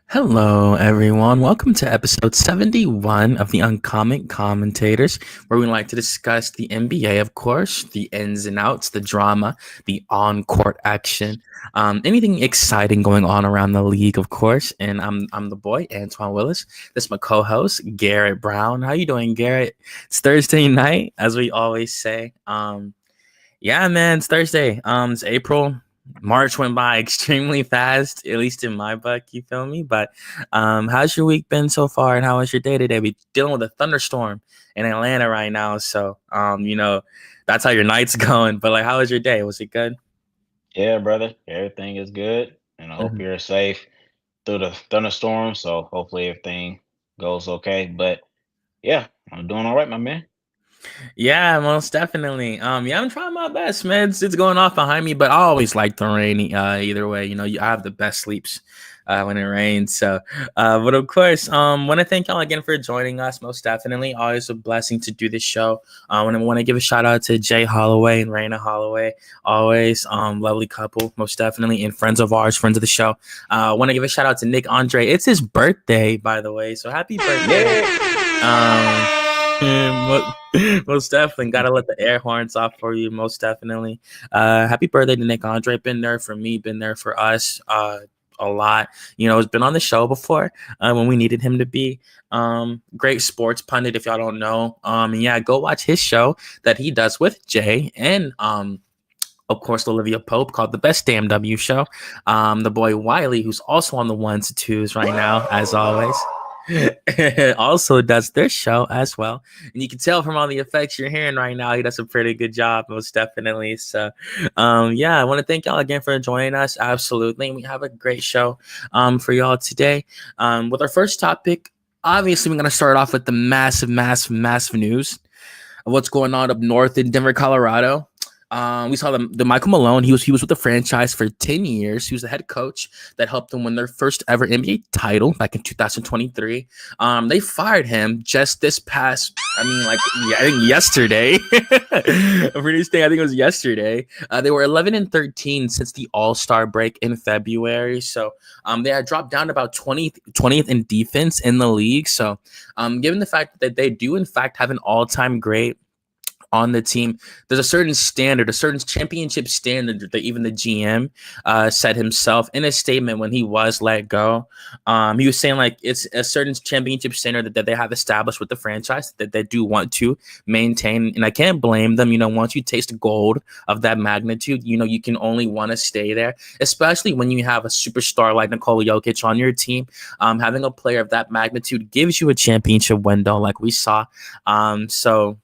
Hello, everyone. Welcome to episode 71 of the Uncommon Commentators, where we like to discuss the NBA, of course, the ins and outs, the drama, the on-court action, anything exciting going on around the league, of course. And I'm the boy, Antwane Willis. This is my co-host, Garrett Brown. How you doing, Garrett? It's Thursday night, as we always say. Yeah, man, it's Thursday. It's April. March went by extremely fast, at least in my book, you feel me? But how's your week been so far and how was your day today? We dealing with a thunderstorm in Atlanta right now. So that's how your night's going. But like how was your day? Was it good? Yeah, brother, everything is good, and I hope Mhm. you're safe through the thunderstorm. So hopefully everything goes okay. But yeah, I'm doing all right, my man. Yeah, most definitely. Yeah, I'm trying my best, man. It's going off behind me, but I always like the rain. Either way, I have the best sleeps when it rains. So, but of course, want to thank y'all again for joining us. Most definitely, always a blessing to do this show. I want to give a shout out to Jay Holloway and Raina Holloway. Always, lovely couple, most definitely, and friends of ours, friends of the show. I want to give a shout out to Nick Andre. It's his birthday, by the way. So happy birthday. Yeah. Um, most definitely gotta let the air horns off for you. Most definitely. Happy birthday to Nick Andre. Been there for me. Been there for us. A lot. Has been on the show before when we needed him to be. Great sports pundit. If y'all don't know. And yeah, go watch his show that he does with Jay and of course, Olivia Pope, called The Best Damn W Show. The boy Wiley, who's also on the ones and twos right now, as always. Also does this show as well. And you can tell from all the effects you're hearing right now, he does a pretty good job, most definitely. So, yeah, I want to thank y'all again for joining us. Absolutely. We have a great show for y'all today. With our first topic, obviously, we're going to start off with the massive news of what's going on up north in Denver, Colorado. We saw the Michael Malone. He was with the franchise for 10 years. He was the head coach that helped them win their first ever NBA title back in 2023. They fired him just this past. I think yesterday. Pretty thing, I think it was yesterday. They were 11-13 since the All Star break in February. So they had dropped down to about 20th in defense in the league. So given the fact that they do in fact have an all time great on the team, there's a certain standard, a certain championship standard that even the GM said himself in a statement when he was let go. He was saying like it's a certain championship standard that they have established with the franchise that they do want to maintain, and I can't blame them. Once you taste gold of that magnitude, you can only want to stay there, especially when you have a superstar like Nikola Jokic on your team. Having a player of that magnitude gives you a championship window, like we saw. So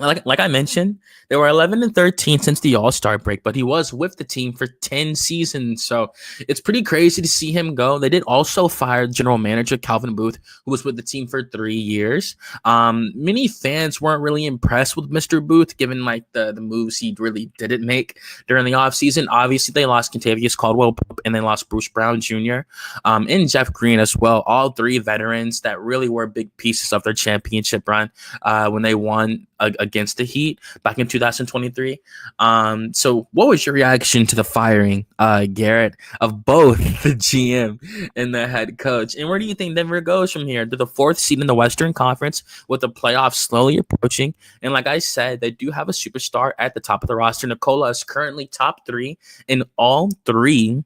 like I mentioned, they were 11-13 since the All Star break, but he was with the team for 10 seasons. So it's pretty crazy to see him go. They did also fire general manager Calvin Booth, who was with the team for 3 years. Many fans weren't really impressed with Mr. Booth, given like the moves he really didn't make during the offseason. Obviously, they lost Contavious Caldwell Pope and they lost Bruce Brown Jr. And Jeff Green as well. All three veterans that really were big pieces of their championship run when they won against the Heat back in 2023. So what was your reaction to the firing, Garrett, of both the GM and the head coach? And where do you think Denver goes from here? To the fourth seed in the Western Conference with the playoffs slowly approaching. And like I said, they do have a superstar at the top of the roster. Nikola is currently top three in all three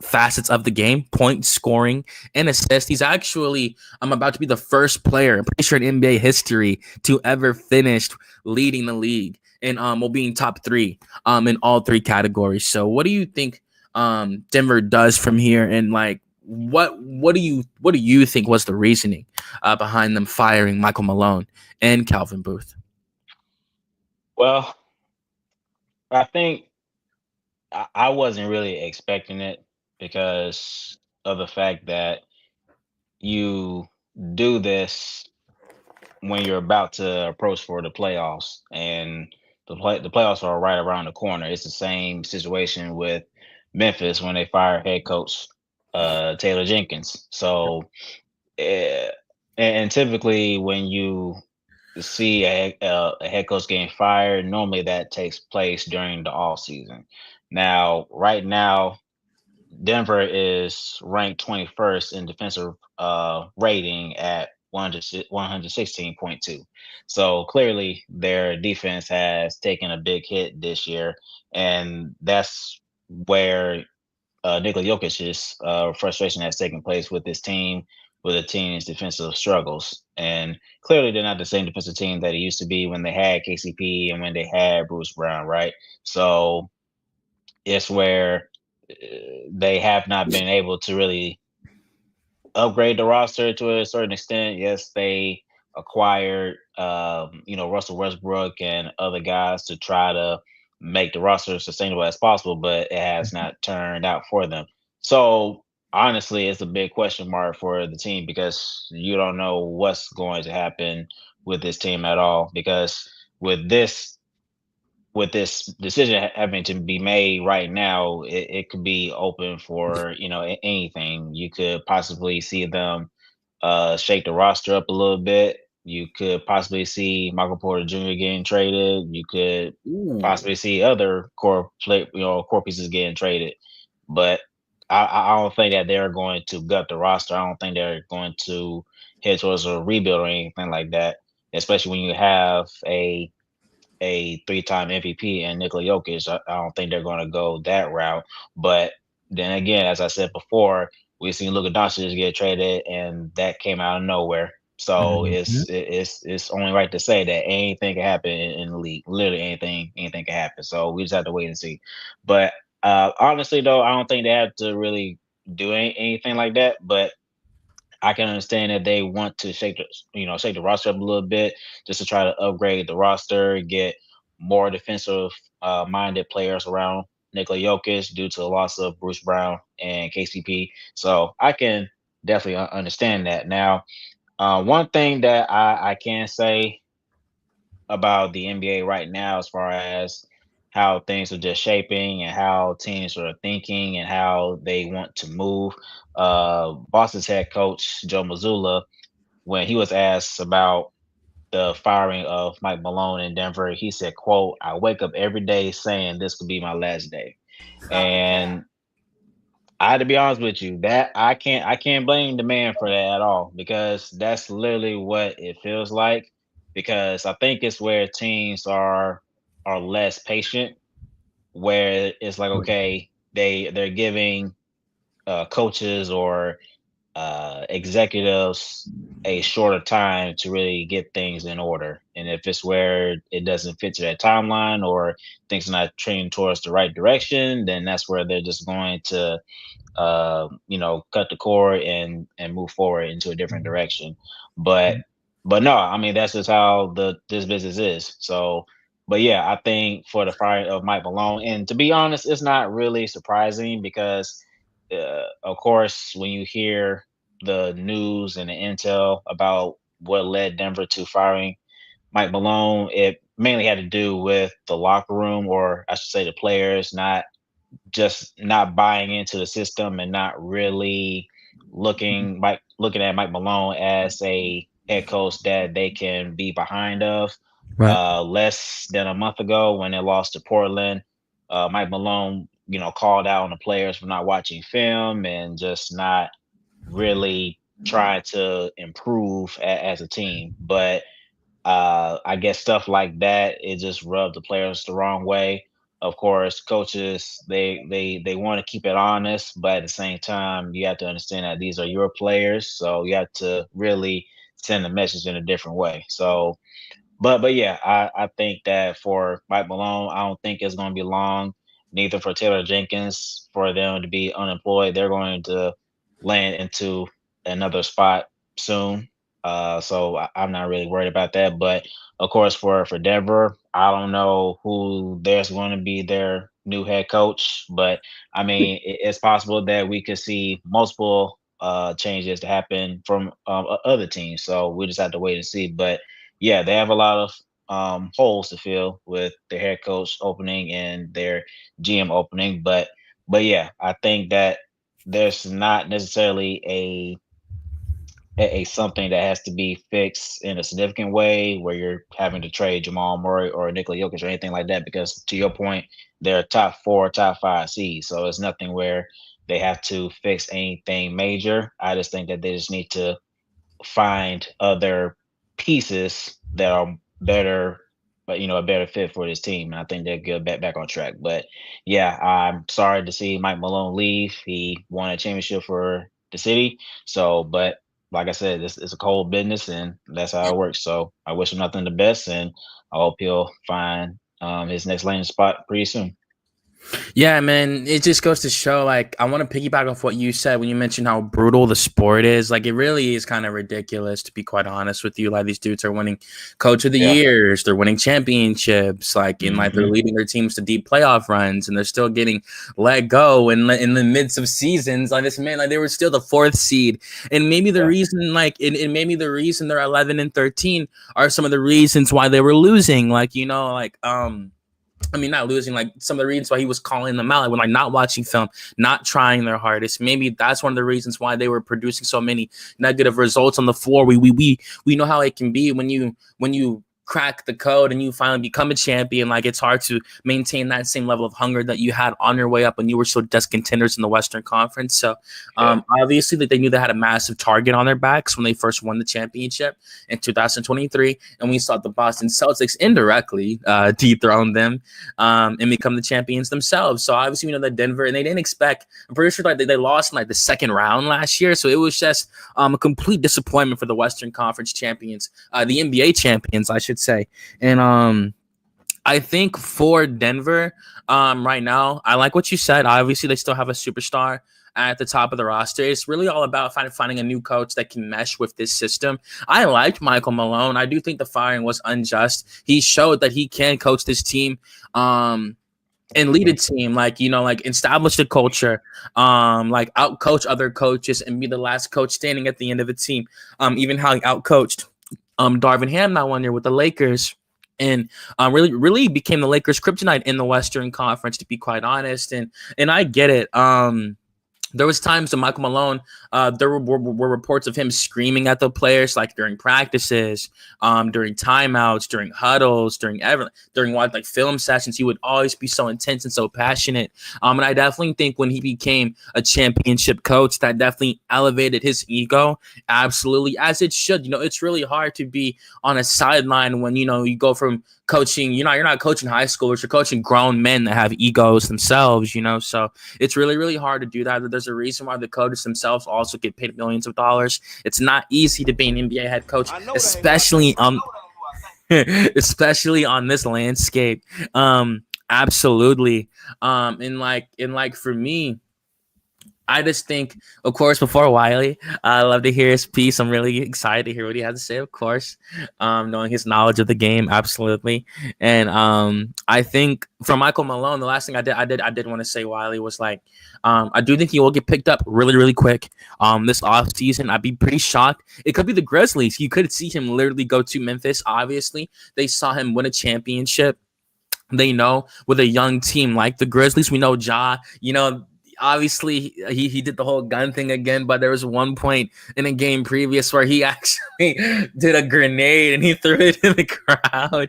facets of the game: point, scoring, and assist. He's actually I'm about to be the first player, I'm pretty sure in NBA history, to ever finish leading the league and being top three in all three categories. So what do you think Denver does from here, and like what do you think was the reasoning behind them firing Michael Malone and Calvin Booth? Well, I think I wasn't really expecting it because of the fact that you do this when you're about to approach for the playoffs, and the playoffs are right around the corner. It's the same situation with Memphis when they fired head coach Taylor Jenkins. So, eh, and typically when you see a head coach getting fired, normally that takes place during the off season. Now, right now, Denver is ranked 21st in defensive rating at 116.2. So clearly, their defense has taken a big hit this year, and that's where Nikola Jokic's frustration has taken place with this team, with the team's defensive struggles. And clearly, they're not the same defensive team that it used to be when they had KCP and when they had Bruce Brown, right? So it's where they have not been able to really upgrade the roster to a certain extent. Yes, they acquired, Russell Westbrook and other guys to try to make the roster sustainable as possible, but it has not turned out for them. So honestly, it's a big question mark for the team because you don't know what's going to happen with this team at all. Because with this with this decision having to be made right now, it could be open for anything. You could possibly see them shake the roster up a little bit. You could possibly see Michael Porter Jr. getting traded. You could Ooh. possibly see other core pieces getting traded. But I don't think that they're going to gut the roster. I don't think they're going to head towards a rebuild or anything like that. Especially when you have a three-time MVP and Nikola Jokic. I don't think they're going to go that route. But then again, as I said before, we've seen Luka Doncic get traded, and that came out of nowhere. So Mhm. it's only right to say that anything can happen in the league. Literally anything can happen. So we just have to wait and see. But honestly, though, I don't think they have to really do anything like that. But I can understand that they want to shake the roster up a little bit just to try to upgrade the roster, get more defensive minded players around Nikola Jokic due to the loss of Bruce Brown and KCP. So I can definitely understand that. Now, one thing that I can say about the NBA right now, as far as how things are just shaping and how teams are thinking and how they want to move. Boston's head coach Joe Mazzulla, when he was asked about the firing of Mike Malone in Denver, he said, "quote I wake up every day saying this could be my last day." And I had to be honest with you, that I can't blame the man for that at all because that's literally what it feels like. Because I think it's where teams are less patient, where it's like, okay, they're giving coaches or executives a shorter time to really get things in order. And if it's where it doesn't fit to their timeline or things are not trending towards the right direction, then that's where they're just going to cut the cord and move forward into a different direction. But no, I mean that's just how this business is. So, but yeah, I think for the fire of Mike Malone, and to be honest, it's not really surprising because, of course, when you hear the news and the intel about what led Denver to firing Mike Malone, it mainly had to do with the locker room, or I should say, the players not buying into the system and not really looking at Mike Malone as a head coach that they can be behind of. Right. Less than a month ago, when they lost to Portland, Mike Malone, called out on the players for not watching film and just not really trying to improve as a team. But I guess stuff like that, it just rubbed the players the wrong way. Of course, coaches, they want to keep it honest, but at the same time, you have to understand that these are your players, so you have to really send the message in a different way. So, but yeah, I think that for Mike Malone, I don't think it's going to be long. Neither for Taylor Jenkins for them to be unemployed. They're going to land into another spot soon. So I'm not really worried about that. But of course, for Denver, I don't know who there's going to be their new head coach. But I mean, it's possible that we could see multiple changes to happen from other teams. So we just have to wait and see. But yeah, they have a lot of holes to fill with their head coach opening and their GM opening. But yeah, I think that there's not necessarily a something that has to be fixed in a significant way where you're having to trade Jamal Murray or Nikola Jokic or anything like that. Because to your point, they're top four, top five seeds, so it's nothing where they have to fix anything major. I just think that they just need to find other pieces that are better, but a better fit for this team. And I think they're good back on track. But yeah, I'm sorry to see Mike Malone leave. He won a championship for the city. So, but like I said, this is a cold business, and that's how it works. So I wish him nothing the best, and I hope he'll find his next landing spot pretty soon. Yeah, man, it just goes to show, like, I want to piggyback off what you said when you mentioned how brutal the sport is. Like, it really is kind of ridiculous, to be quite honest with you. Like, these dudes are winning coach of the years, they're winning championships, like, and like they're leading their teams to deep playoff runs, and they're still getting let go in the midst of seasons. Like, this man, like, they were still the 4th seed, and maybe the reason, like, and maybe the reason they're 11 and 13 are some of the reasons why they were losing. Like, I mean, not losing, like some of the reasons why he was calling them out, like when like not watching film, not trying their hardest. Maybe that's one of the reasons why they were producing so many negative results on the floor. We know how it can be when you crack the code and you finally become a champion. Like, it's hard to maintain that same level of hunger that you had on your way up when you were still just contenders in the Western Conference. So obviously they knew they had a massive target on their backs when they first won the championship in 2023, and we saw the Boston Celtics indirectly dethrone them and become the champions themselves. So obviously we know that Denver, and they didn't expect, I'm pretty sure like they lost in like the second round last year, so it was just a complete disappointment for the Western Conference champions, the NBA champions, I should say. And I think for Denver right now, I like what you said. Obviously they still have a superstar at the top of the roster. It's really all about finding a new coach that can mesh with this system. I liked Michael Malone. I do think the firing was unjust. He showed that he can coach this team and lead a team, like establish the culture, like out coach other coaches and be the last coach standing at the end of a team. Even how he out coached Darvin Ham that one year with the Lakers, and really became the Lakers' kryptonite in the Western Conference, to be quite honest. And I get it. There was times that Michael Malone, there were reports of him screaming at the players, like during practices, during timeouts, during huddles, during like film sessions. He would always be so intense and so passionate. And I definitely think when he became a championship coach, that definitely elevated his ego, absolutely, as it should. It's really hard to be on a sideline when you go from coaching. You're not coaching high schoolers, you're coaching grown men that have egos themselves. So it's really, really hard to do that. There's a reason why the coaches themselves also get paid millions of dollars. It's not easy to be an NBA head coach, especially especially on this landscape. Absolutely. And for me, I just think, of course, before Wiley, I love to hear his piece. I'm really excited to hear what he has to say, of course, knowing his knowledge of the game, absolutely. And I think from Michael Malone, the last thing I did want to say, Wiley, was like, I do think he will get picked up really, really quick this offseason. I'd be pretty shocked. It could be the Grizzlies. You could see him literally go to Memphis. Obviously, they saw him win a championship. They know with a young team like the Grizzlies, we know Ja, obviously he did the whole gun thing again, but there was one point in a game previous where he actually did a grenade and he threw it in the crowd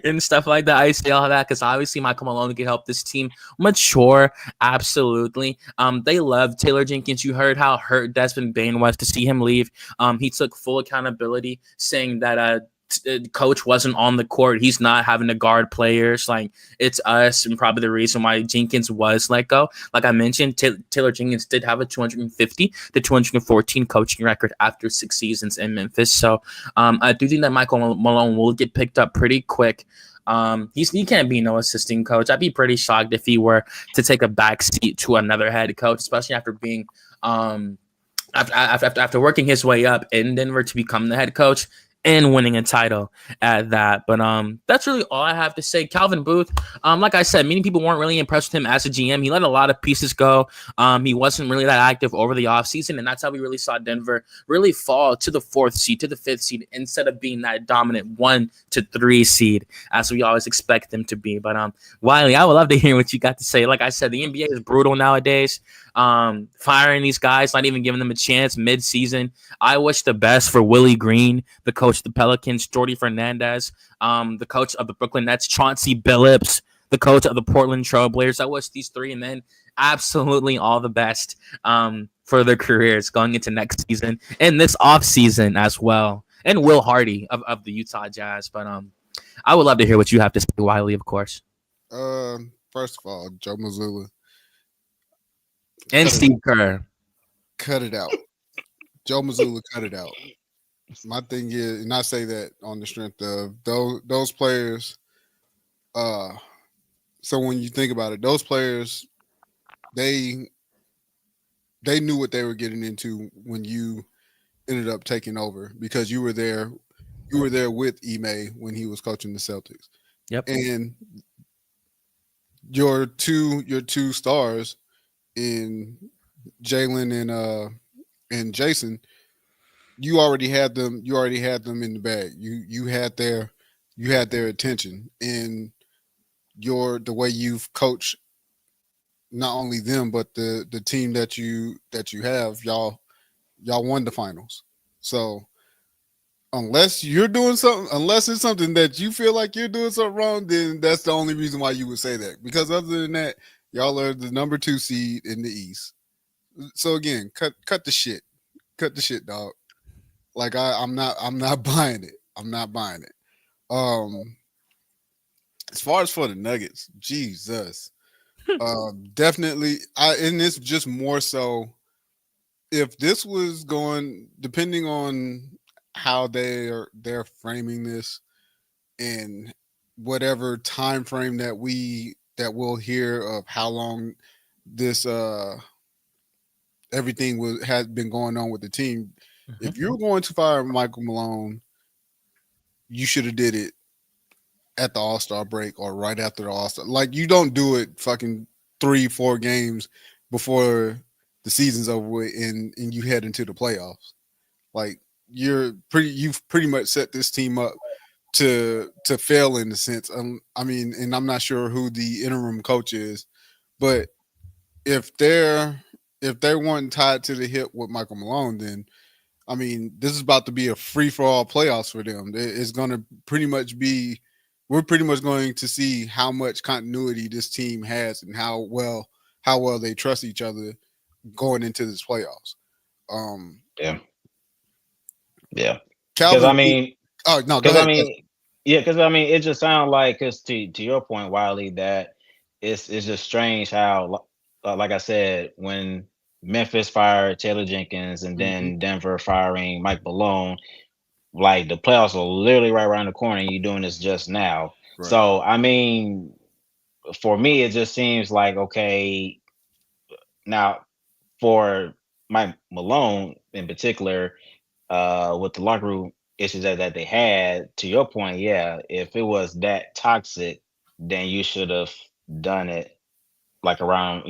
and stuff like that. I say all that because obviously Michael Malone can help this team mature. Absolutely. They love Taylor Jenkins. You heard how hurt Desmond Bane was to see him leave. He took full accountability, saying that coach wasn't on the court. He's not having to guard players. Like, it's us, and probably the reason why Jenkins was let go. Like I mentioned, Taylor Jenkins did have a 250 to 214 coaching record after 6 seasons in Memphis. So I do think that Michael Malone will get picked up pretty quick. He can't be no assistant coach. I'd be pretty shocked if he were to take a back seat to another head coach, especially after being after working his way up in Denver to become the head coach and winning a title at that. But that's really all I have to say. Calvin Booth, like I said, many people weren't really impressed with him as a GM. He let a lot of pieces go. He wasn't really that active over the offseason, and that's how we really saw Denver really fall to the 4th seed, to the 5th seed, instead of being that dominant 1 to 3 seed, as we always expect them to be. But Wiley, I would love to hear what you got to say. Like I said, the NBA is brutal nowadays. Firing these guys, not even giving them a chance mid-season. I wish the best for Willie Green, the coach of the Pelicans, Jordy Fernandez, the coach of the Brooklyn Nets, Chauncey Billups, the coach of the Portland Trail Blazers. I wish these 3 men absolutely all the best for their careers going into next season and this off season as well. And Will Hardy of the Utah Jazz. But I would love to hear what you have to say, Wiley, of course. First of all, Joe Mazzulla. And Steve Kerr. Cut it out. Joe Mazzulla, cut it out. My thing is, and I say that on the strength of those players. So when you think about it, those players, they knew what they were getting into when you ended up taking over because you were there. You were there with Ime when he was coaching the Celtics. Yep. And your two stars in Jalen and Jason, you already had them. You already had them in the bag. You had their attention, and the way you've coached not only them but the team that you have. Y'all won the finals. So unless it's something that you feel like you're doing something wrong, then that's the only reason why you would say that. Because other than that, y'all are the number 2 seed in the East. So again, cut the shit. Cut the shit, dog. Like I'm not buying it. I'm not buying it. As far as for the Nuggets, Jesus. Definitely and it's just more so if this was going, depending on how they're framing this and whatever time frame that we'll hear of how long this everything has been going on with the team. Mm-hmm. If you're going to fire Michael Malone, you should have did it at the All-Star break or right after the All-Star. Like, you don't do it fucking 3-4 games before the season's over with and you head into the playoffs. Like, you've pretty much set this team up to fail in a sense. I mean, and I'm not sure who the interim coach is, but if they weren't tied to the hip with Michael Malone, then I mean, this is about to be a free-for-all playoffs for them. It's going to pretty much be, we're pretty much going to see how much continuity this team has and how well they trust each other going into this playoffs. Yeah. Calvin, because I mean, because I mean, it just sounds like, because to your point, Wiley, that it's just strange how, like I said, when Memphis fired Taylor Jenkins and then Denver firing Mike Malone, like the playoffs are literally right around the corner and you're doing this just now. Right. So, I mean, for me, it just seems like, okay, now for Mike Malone in particular, with the locker room issues that they had, to your point, yeah, if it was that toxic, then you should have done it like around,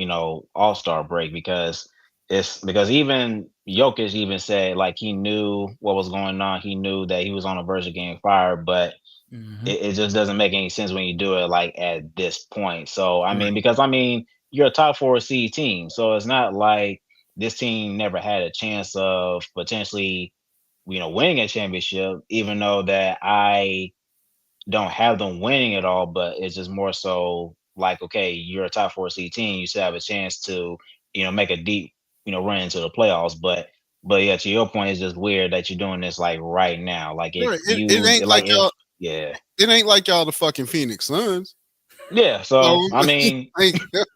All-Star break, because even Jokic even said, like, he knew what was going on. He knew that he was on the verge of getting fired, but it just doesn't make any sense when you do it like at this point. So I mean, because I mean, you're a top 4 seed team, so it's not like this team never had a chance of potentially, winning a championship, even though that I don't have them winning it all, but it's just more so like, okay, you're a top 4 seed team, you still have a chance to, make a deep, run into the playoffs. But yeah, to your point, it's just weird that you're doing this like right now. Like, if it ain't like y'all, it ain't like y'all the fucking Phoenix Suns. Yeah, so I mean,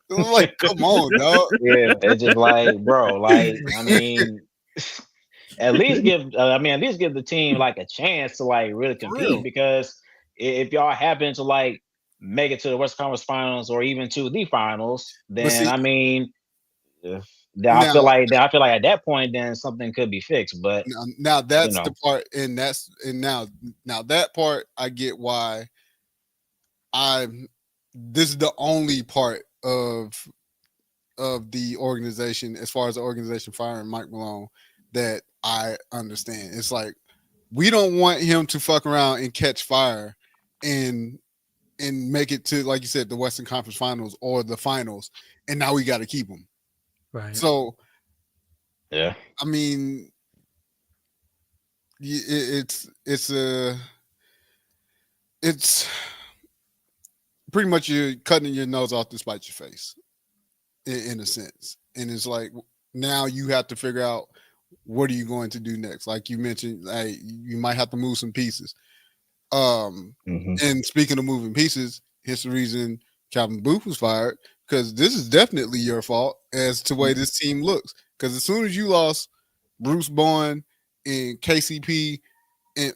like, come on, dog. Yeah, it's just like, bro, like, I mean, at least give the team like a chance to like really compete, because if y'all happen to like make it to the Western Conference Finals or even to the finals, then I mean, I feel like at that point, then something could be fixed. But now that's the part, and now that part I get why this is the only part of the organization, as far as the organization firing Mike Malone, that I understand. It's like, we don't want him to fuck around and catch fire and make it to, like you said, the Western Conference Finals or the finals, and now we got to keep him. Right. So, yeah, I mean, it's pretty much you're cutting your nose off to spite your face. in a sense. And it's like now you have to figure out what are you going to do next. Like you mentioned, you might have to move some pieces. And speaking of moving pieces, here's the reason Calvin Booth was fired, because this is definitely your fault as to the way this team looks. Because as soon as you lost Bruce Bowen and KCP and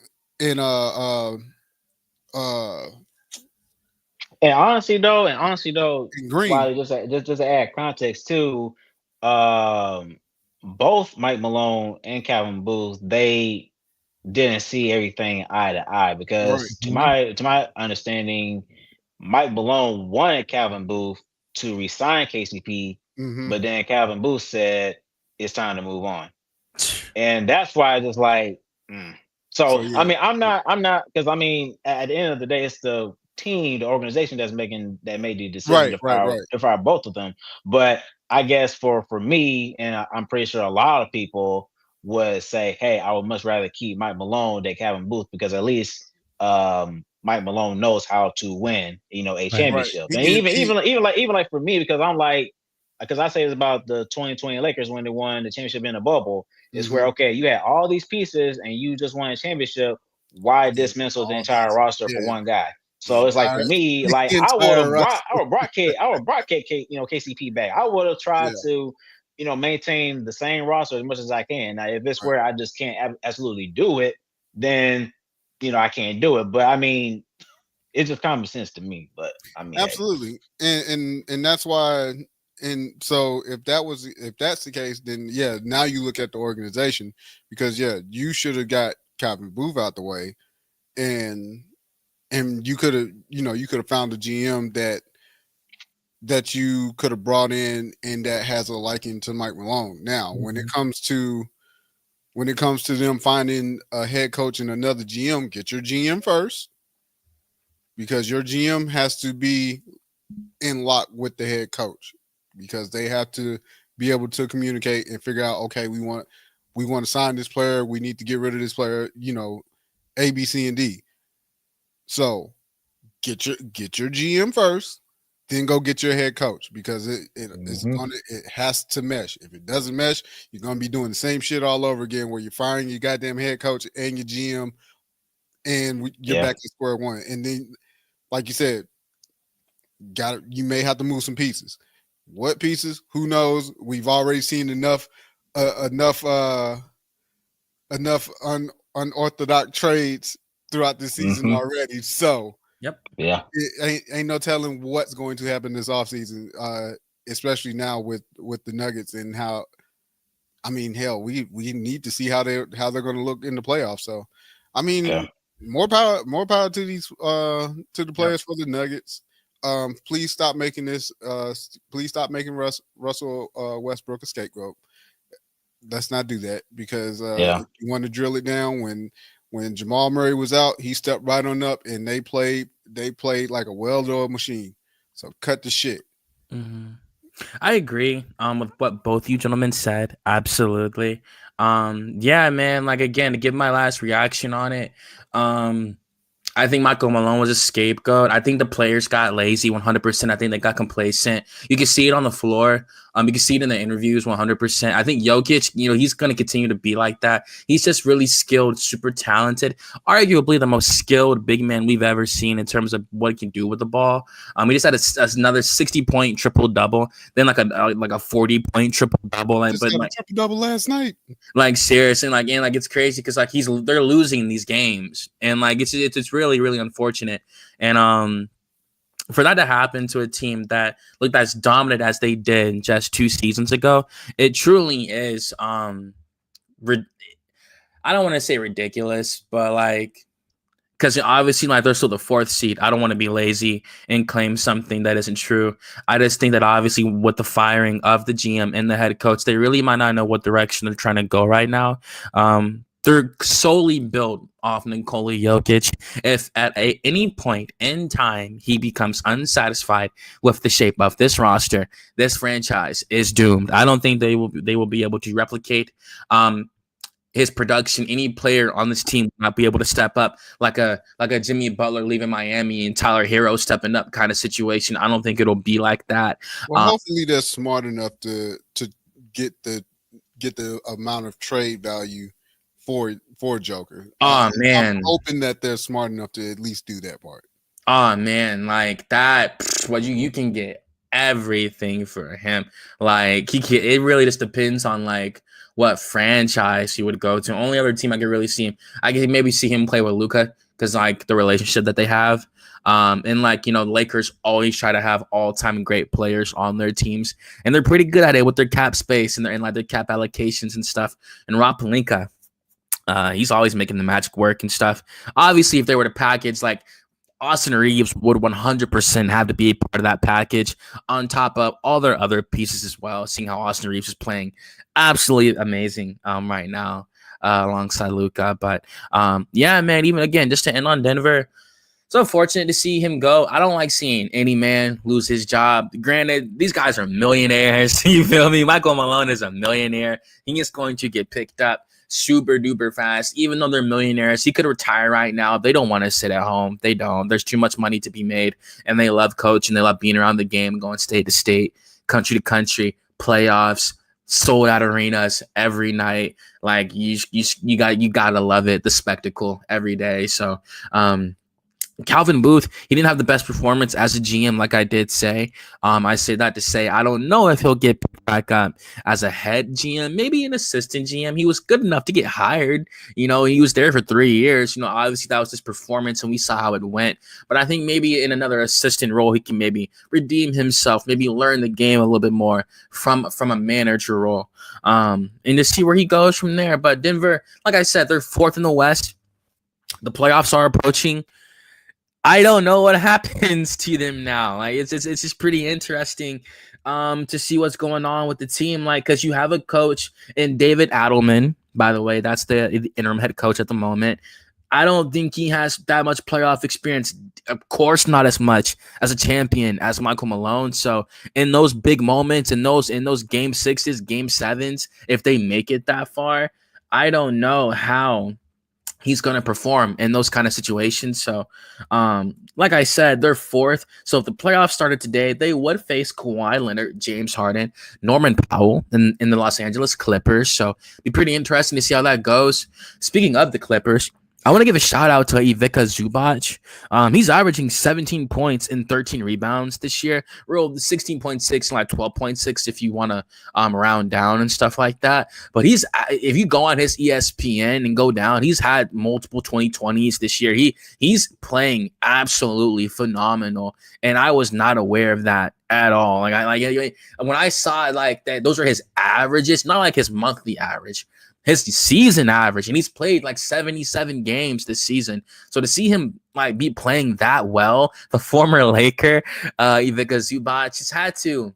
honestly though, and Green, Wiley, just to add context too, both Mike Malone and Calvin Booth, they didn't see everything eye to eye, because to my understanding, Mike Malone wanted Calvin Booth to resign KCP, but then Calvin Booth said it's time to move on, and that's why I just like. So yeah. I mean, I'm not because I mean, at the end of the day, it's the team, the organization that made the decision to fire both of them. But I guess for me, and I'm pretty sure a lot of people would say, hey, I would much rather keep Mike Malone than Calvin Booth, because at least Mike Malone knows how to win, a championship. And even like for me, because I'm like, because I say it's about the 2020 Lakers when they won the championship in a bubble. It's where, okay, you had all these pieces and you just won a championship. Why dismantle the entire roster for one guy? So it's like, for me, like I would have brought KCP back. I would have tried to, maintain the same roster as much as I can. Now, if it's where I just can't absolutely do it, then I can't do it. But I mean, it's just common sense to me. But I mean, absolutely, and that's why. And so if that's the case, then yeah, now you look at the organization, because you should have got Calvin Booth out the way, and you could have found a GM that you could have brought in and that has a liking to Mike Malone. Now, when it comes to them finding a head coach and another GM, get your GM first, because your GM has to be in lock with the head coach, because they have to be able to communicate and figure out, okay, we want to sign this player, we need to get rid of this player, A, B, C, and D. So get your GM first, then go get your head coach, because it has to mesh. If it doesn't mesh, you're gonna be doing the same shit all over again, where you're firing your goddamn head coach and your GM, and you're back to square one. And then, like you said, you may have to move some pieces. What pieces? Who knows? We've already seen enough unorthodox trades throughout the season already. So it ain't no telling what's going to happen this offseason, especially now with the Nuggets and how. I mean, hell, we need to see how they're going to look in the playoffs. So, I mean, more power to these to the players for the Nuggets. Please stop making this. Please stop making Russell Westbrook a scapegoat. Let's not do that, because if you want to drill it down, when Jamal Murray was out, he stepped right on up, and they played like a well-oiled machine. So cut the shit. I agree with what both you gentlemen said. Absolutely. Yeah, man. Like, again, to give my last reaction on it. I think Michael Malone was a scapegoat. I think the players got lazy 100%. I think they got complacent. You can see it on the floor. You can see it in the interviews 100%. I think Jokic, he's going to continue to be like that. He's just really skilled, super talented, arguably the most skilled big man we've ever seen in terms of what he can do with the ball. We just had another 60-point triple-double, then like a 40-point triple-double. But like triple-double last night. Like, seriously, it's crazy, because like they're losing these games, and like it's really, really unfortunate. And for that to happen to a team that looked as dominant as they did just 2 seasons ago, it truly is. I don't want to say ridiculous, but like, because obviously, like, they're still the 4th seed. I don't want to be lazy and claim something that isn't true. I just think that obviously with the firing of the GM and the head coach, they really might not know what direction they're trying to go right now. They're solely built off Nikola Jokic. If at any point in time he becomes unsatisfied with the shape of this roster, this franchise is doomed. I don't think they will be able to replicate his production. Any player on this team will not be able to step up like a Jimmy Butler leaving Miami and Tyler Hero stepping up kind of situation. I don't think it'll be like that. Well, hopefully they're smart enough to get the amount of trade value for Joker. Man, I'm hoping that they're smart enough to at least do that part. Oh man, like that. What you can get everything for him. Like it really just depends on like what franchise he would go to. Only other team I could really see him. I could maybe see him play with Luka because like the relationship that they have. And like, you know, the Lakers always try to have all-time great players on their teams, and they're pretty good at it with their cap space and like their cap allocations and stuff. And Rob Pelinka, he's always making the magic work and stuff. Obviously, if they were to package like Austin Reeves would 100% have to be a part of that package on top of all their other pieces as well, seeing how Austin Reeves is playing absolutely amazing right now alongside Luka. But yeah, man, even again, just to end on Denver, it's unfortunate to see him go. I don't like seeing any man lose his job. Granted, these guys are millionaires. You feel me? Michael Malone is a millionaire. He is going to get picked up super duper fast. Even though they're millionaires, he could retire right now. They don't want to sit at home. They don't. There's too much money to be made, and they love coaching. They love being around the game, going state to state, country to country, playoffs, sold out arenas every night. Like you gotta love it. The spectacle every day. So, Calvin Booth, he didn't have the best performance as a GM, like I did say. I say that to say I don't know if he'll get picked back up as a head GM, maybe an assistant GM. He was good enough to get hired. You know, he was there for 3 years. You know, obviously that was his performance, and we saw how it went. But I think maybe in another assistant role, he can maybe redeem himself, maybe learn the game a little bit more from a manager role, and to see where he goes from there. But Denver, like I said, they're fourth in the West. The playoffs are approaching. I don't know what happens to them now. Like it's just pretty interesting to see what's going on with the team. Like, because you have a coach in David Adelman, by the way, that's the interim head coach at the moment. I don't think he has that much playoff experience. Of course, not as much as a champion as Michael Malone. So in those big moments, in those game sixes, game sevens, if they make it that far, I don't know how he's going to perform in those kind of situations. So, like I said, they're fourth. So if the playoffs started today, they would face Kawhi Leonard, James Harden, Norman Powell in the Los Angeles Clippers. So it'd be pretty interesting to see how that goes. Speaking of the Clippers, I want to give a shout out to Ivica Zubac. He's averaging 17 points and 13 rebounds this year. Real 16.6 and like 12.6 if you want to round down and stuff like that. But if you go on his ESPN and go down, he's had multiple 2020s this year. He's playing absolutely phenomenal, and I was not aware of that at all. When I saw like that, those are his averages, not like his monthly average. His season average, and he's played like 77 games this season. So to see him like be playing that well, the former Laker, Ivica Zubac, just had to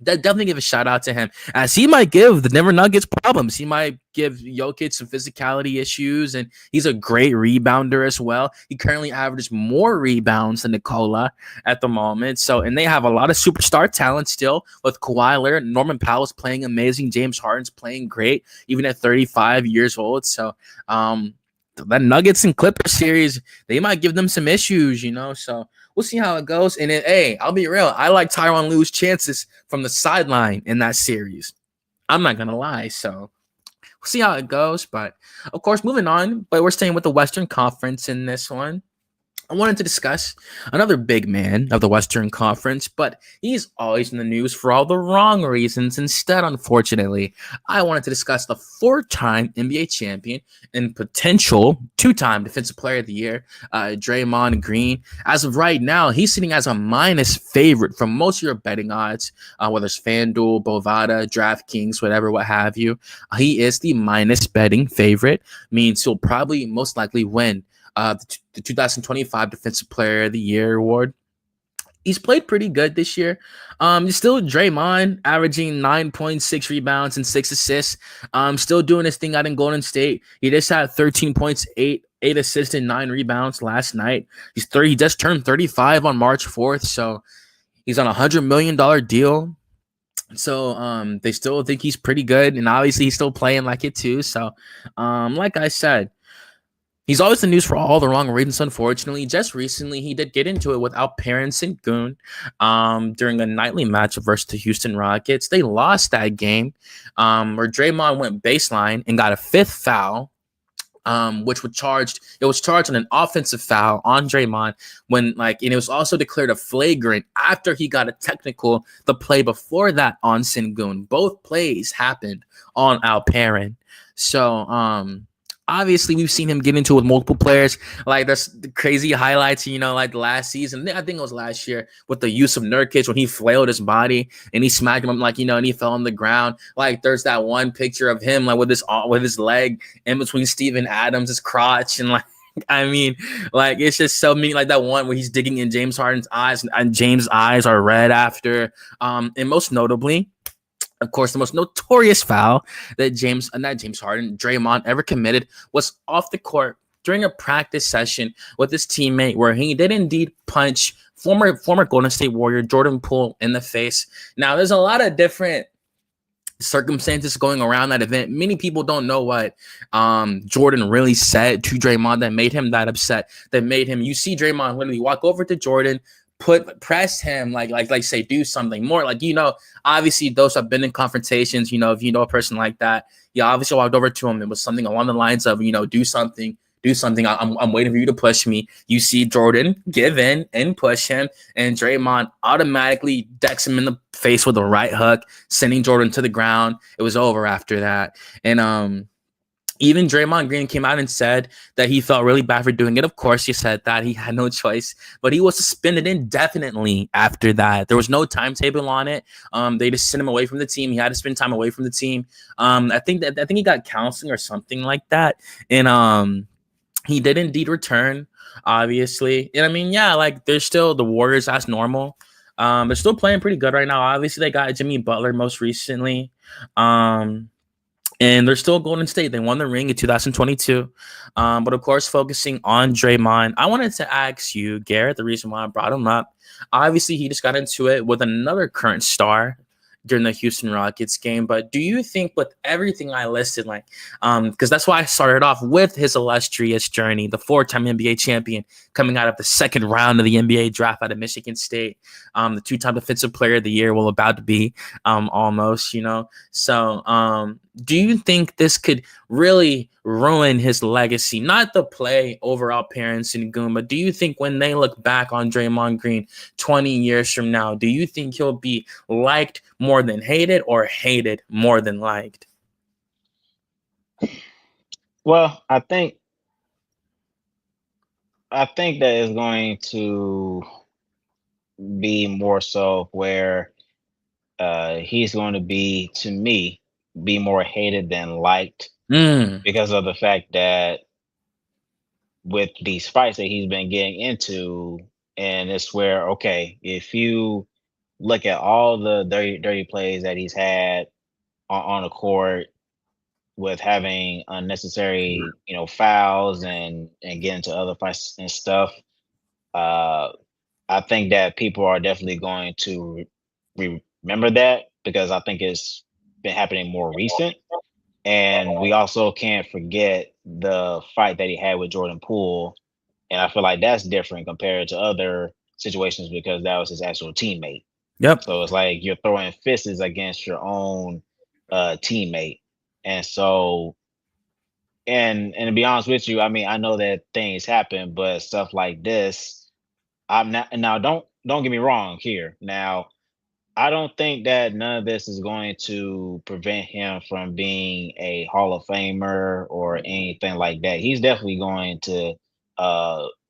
definitely give a shout out to him, as he might give the Denver Nuggets problems. He might give Jokic some physicality issues, and he's a great rebounder as well. He currently averages more rebounds than Nikola at the moment. So, and they have a lot of superstar talent still with Kawhi Leonard. Norman Powell's playing amazing. James Harden's playing great, even at 35 years old. So, that Nuggets and Clippers series, they might give them some issues, you know. So we'll see how it goes. And then, hey, I'll be real. I like Tyronn Lue's chances from the sideline in that series. I'm not going to lie. So we'll see how it goes. But, of course, moving on. But we're staying with the Western Conference in this one. I wanted to discuss another big man of the Western Conference, but he's always in the news for all the wrong reasons. Instead, unfortunately, I wanted to discuss the 4-time NBA champion and potential 2-time Defensive Player of the Year, Draymond Green. As of right now, he's sitting as a minus favorite from most of your betting odds, whether it's FanDuel, Bovada, DraftKings, whatever, what have you. He is the minus betting favorite, means he'll probably most likely win the 2025 Defensive Player of the Year award. He's played pretty good this year. Still Draymond averaging 9.6 rebounds and 6 assists. Still doing his thing out in Golden State. He just had 13 points, 8 assists, and 9 rebounds last night. He just turned 35 on March 4th, so he's on a $100 million deal. So they still think he's pretty good, and obviously he's still playing like it too. So like I said, he's always the news for all the wrong reasons, unfortunately. Just recently, he did get into it with Alperen Sengun during a nightly match versus the Houston Rockets. They lost that game where Draymond went baseline and got a fifth foul, which was charged. It was charged on an offensive foul on Draymond and it was also declared a flagrant after he got a technical the play before that on Sengun. Both plays happened on Alperen. So, obviously, we've seen him get into it with multiple players. Like there's the crazy highlights, like last season. I think it was last year with the use of Nurkic when he flailed his body and he smacked him up, and he fell on the ground. Like there's that one picture of him with his leg in between Steven Adams' crotch, and it's just so mean. Like that one where he's digging in James Harden's eyes, and James' eyes are red after. And most notably, of course, the most notorious foul that Draymond ever committed was off the court during a practice session with his teammate, where he did indeed punch former Golden State Warrior Jordan Poole in the face. Now, there's a lot of different circumstances going around that event. Many people don't know what Jordan really said to Draymond that made him that upset. That made him. You see Draymond literally walk over to Jordan, press him like say do something more, obviously those have been in confrontations. If you know a person like that, you obviously walked over to him. It was something along the lines of do something. I'm waiting for you to push me. You see Jordan give in and push him, and Draymond automatically decks him in the face with a right hook, sending Jordan to the ground. It was over after that. And even Draymond Green came out and said that he felt really bad for doing it. Of course, he said that he had no choice, but he was suspended indefinitely after that. There was no timetable on it. They just sent him away from the team. He had to spend time away from the team. I think he got counseling or something like that. And he did indeed return, obviously. And they're still the Warriors as normal. They're still playing pretty good right now. Obviously, they got Jimmy Butler most recently. And they're still Golden State. They won the ring in 2022. But of course, focusing on Draymond, I wanted to ask you, Garrett, the reason why I brought him up. Obviously, he just got into it with another current star during the Houston Rockets game. But do you think with everything I listed, because that's why I started off with his illustrious journey, the 4-time NBA champion coming out of the second round of the NBA draft out of Michigan State, the 2-time defensive player of the year, about to be almost, So do you think this could really ruin his legacy? Not the play overall appearance in Goon, but do you think when they look back on Draymond Green 20 years from now, do you think he'll be liked more than hated or hated more than liked? Well, I think that is going to be more so where he's going to be, to me, be more hated than liked because of the fact that with these fights that he's been getting into, and it's where, okay, if you look at all the dirty plays that he's had on the court with having unnecessary, fouls and getting into other fights and stuff, I think that people are definitely going to remember that because I think it's been happening more recent. And we also can't forget the fight that he had with Jordan Poole. And I feel like that's different compared to other situations because that was his actual teammate. Yep. So it's like you're throwing fists against your own teammate. And so, and to be honest with you, I know that things happen, but stuff like this, I'm not. Now, don't get me wrong here. Now, I don't think that none of this is going to prevent him from being a Hall of Famer or anything like that. He's definitely going to,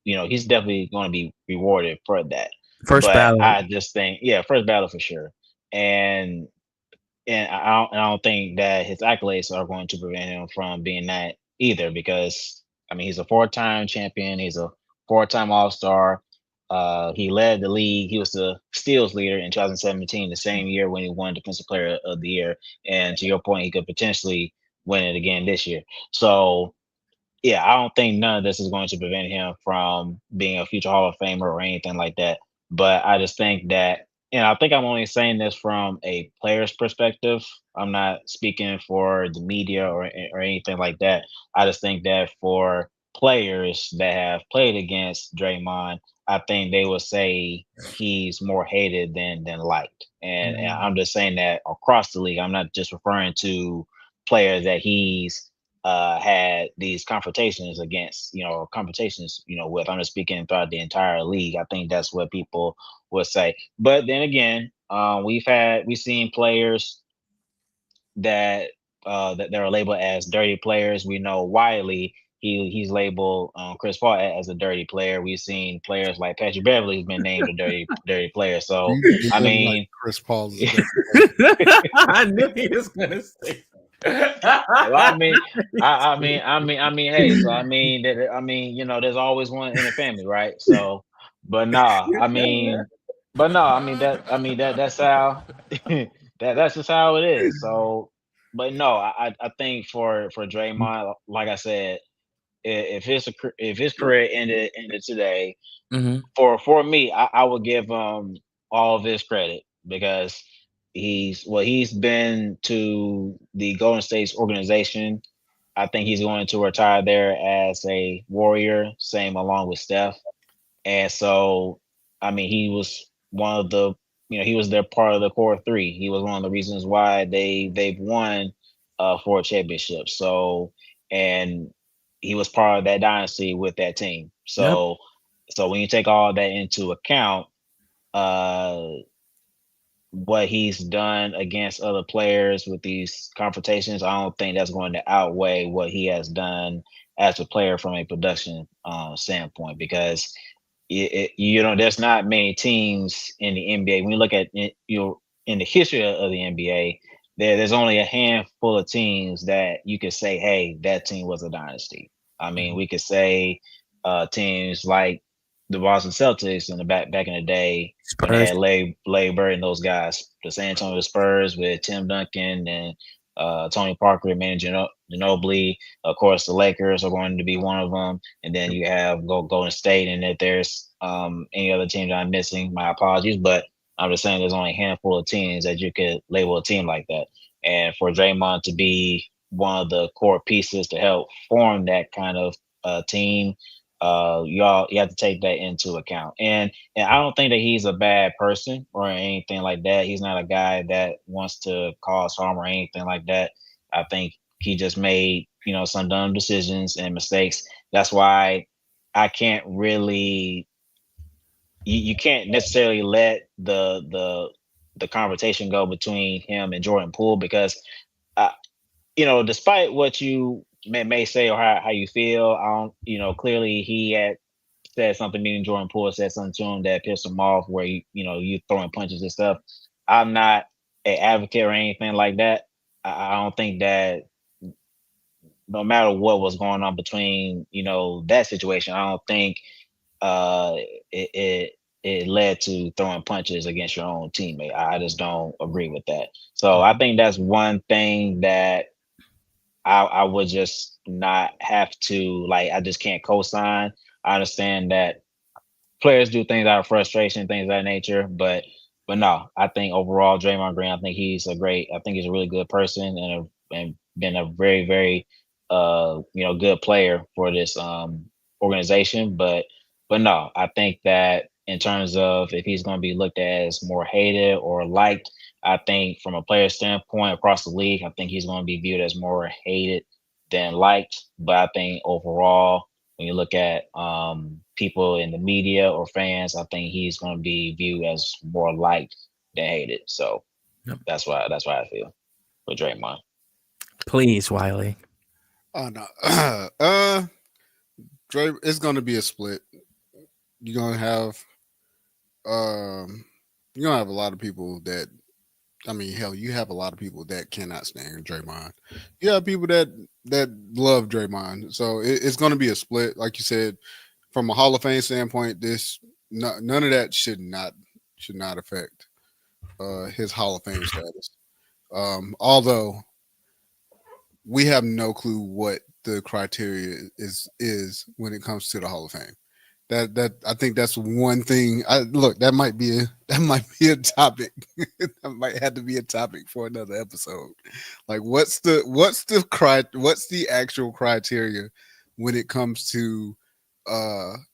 he's definitely going to be rewarded for that. First battle. I just think, first battle for sure. And I don't think that his accolades are going to prevent him from being that either because, he's a 4-time champion. He's a 4-time All-Star. He led the league. He was the steals leader in 2017, the same year when he won Defensive Player of the Year. And to your point, he could potentially win it again this year. So, I don't think none of this is going to prevent him from being a future Hall of Famer or anything like that. But I just think that and I think I'm only saying this from a player's perspective. I'm not speaking for the media or anything like that. I just think that for players that have played against Draymond, I think they will say he's more hated than liked. And I'm just saying that across the league. I'm not just referring to players that he's had these confrontations against, with. I'm just speaking throughout the entire league. I think that's what people would say. But then again, we've seen players that are labeled as dirty players. We know Wiley, he's labeled Chris Paul as a dirty player. We've seen players like Patrick Beverly who's been named a dirty player. So You I did like mean, Chris Paul's. I knew he was gonna say. well, hey, so there's always one in the family, right? So, but nah, that's how that's just how it is. So, but no, I think for Draymond, like I said, if his career ended today, Mhm. for me, I would give him all of his credit because he's been to the Golden State's organization. I think he's going to retire there as a Warrior, same along with Steph. And so, I mean, he was one of the, he was their part of the core three. He was one of the reasons why they've won 4 championships. So, and he was part of that dynasty with that team. Yep. So when you take all that into account, uh, what he's done against other players with these confrontations, I don't think that's going to outweigh what he has done as a player from a production standpoint. Because there's not many teams in the NBA. When you look at it, in the history of the NBA, there's only a handful of teams that you could say, hey, that team was a dynasty. I mean, we could say teams like the Boston Celtics in the back in the day when they Spurs. had Larry Bird and those guys, the San Antonio Spurs with Tim Duncan and Tony Parker, Manu Ginobili. Of course, the Lakers are going to be one of them, and then you have Golden State. And if there's any other team that I'm missing, my apologies, but I'm just saying there's only a handful of teams that you could label a team like that. And for Draymond to be one of the core pieces to help form that kind of team, you have to take that into account. And I don't think that he's a bad person or anything like that. He's not a guy that wants to cause harm or anything like that. I think he just made, some dumb decisions and mistakes. That's why I can't really you can't necessarily let the conversation go between him and Jordan Poole because despite what you may say or how you feel, I don't, clearly he had said something, meaning Jordan Poole said something to him that pissed him off, where you throwing punches and stuff. I'm not an advocate or anything like that. I don't think that no matter what was going on between that situation, I don't think uh it it, it led to throwing punches against your own teammate. I just don't agree with that. So I think that's one thing that I would just not have to like. I just can't co-sign. I understand that players do things out of frustration, things of that nature. But no, I think overall, Draymond Green, I think he's a really good person and been a very, very good player for this organization. But no, I think that in terms of if he's going to be looked at as more hated or liked, I think from a player standpoint across the league, I think he's going to be viewed as more hated than liked. But I think overall, when you look at people in the media or fans, I think he's going to be viewed as more liked than hated. So Yep. that's why I feel with Draymond. Please, Wiley. Oh no, Dre, it's gonna be a split. You're gonna have you're gonna have a lot of people that, I mean, hell, you have a lot of people that cannot stand Draymond. You have people that love Draymond. So it's going to be a split, like you said. From a Hall of Fame standpoint, none of that should not affect his Hall of Fame status. Although we have no clue what the criteria is when it comes to the Hall of Fame. That I think that's one thing. That might be a topic. That might have to be a topic for another episode. Like, what's the actual criteria when it comes to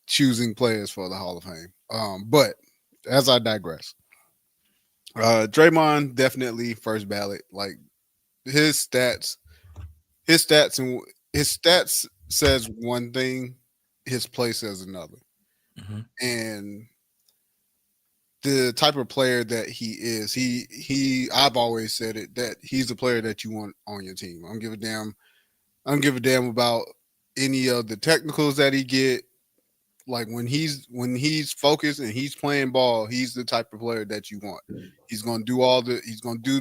choosing players for the Hall of Fame? But as I digress, Draymond definitely first ballot. Like his stats, his stats says one thing, his play says another. Mm-hmm. And the type of player that he is, I've always said it, that he's a player that you want on your team. I don't give a damn about any of the technicals that he get. Like when he's focused and he's playing ball, he's the type of player that you want. He's gonna do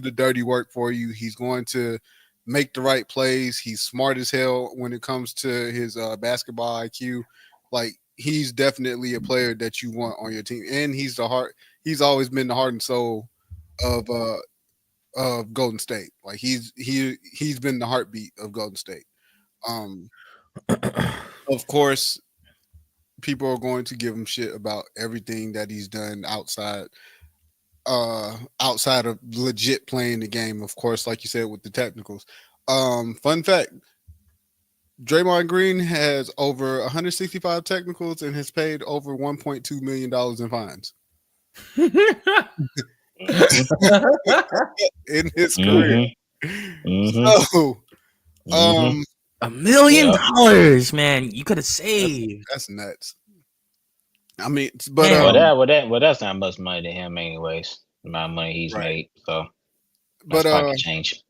the dirty work for you. He's going to make the right plays. He's smart as hell when it comes to his basketball IQ. Like he's definitely a player that you want on your team, and he's always been the heart and soul of Golden State. Like he's been the heartbeat of Golden State. Of course, people are going to give him shit about everything that he's done outside of legit playing the game. Of course, like you said, with the technicals. Fun fact: Draymond Green has over 165 technicals and has paid over $1.2 million in fines in his career. So, $1 million, man, you could have saved. That's nuts. I mean, but that's not much money to him, anyways. The amount of money he's made, so that's pocket change.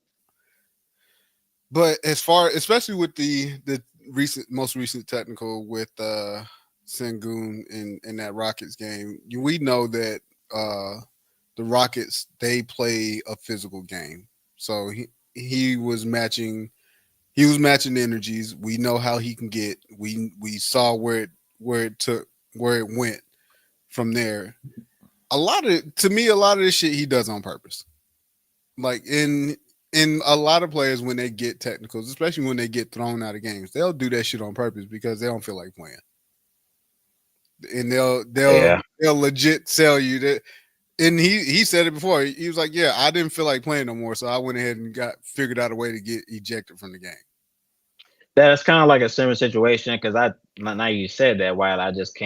But especially with the most recent technical with Sengun in that Rockets game, we know that the Rockets, they play a physical game. So he was matching energies. We know how he can get. We saw where it went from there. A lot of this shit he does on purpose. Like in a lot of players, when they get technicals, especially when they get thrown out of games, they'll do that shit on purpose because they don't feel like playing. And they'll legit sell you that. And he said it before. He was like, "Yeah, I didn't feel like playing no more, so I went ahead and figured out a way to get ejected from the game." That's kind of like a similar situation because now you said that, while I just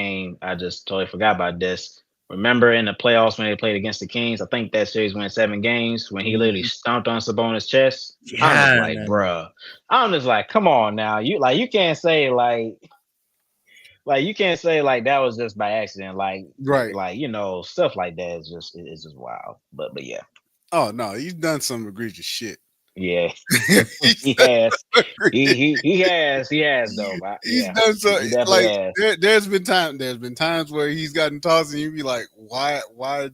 totally forgot about this. Remember in the playoffs when they played against the Kings? I think that series went 7 games when he literally stomped on Sabonis' chest. Yeah, I'm just like, bruh. I'm just like, come on now. You can't say you can't say that was just by accident. Right. Stuff like that is just wild. But yeah. Oh no, he's done some egregious shit. Yeah, he has. He has though. He's done so. There's been times where he's gotten tossed, and you be like, why? What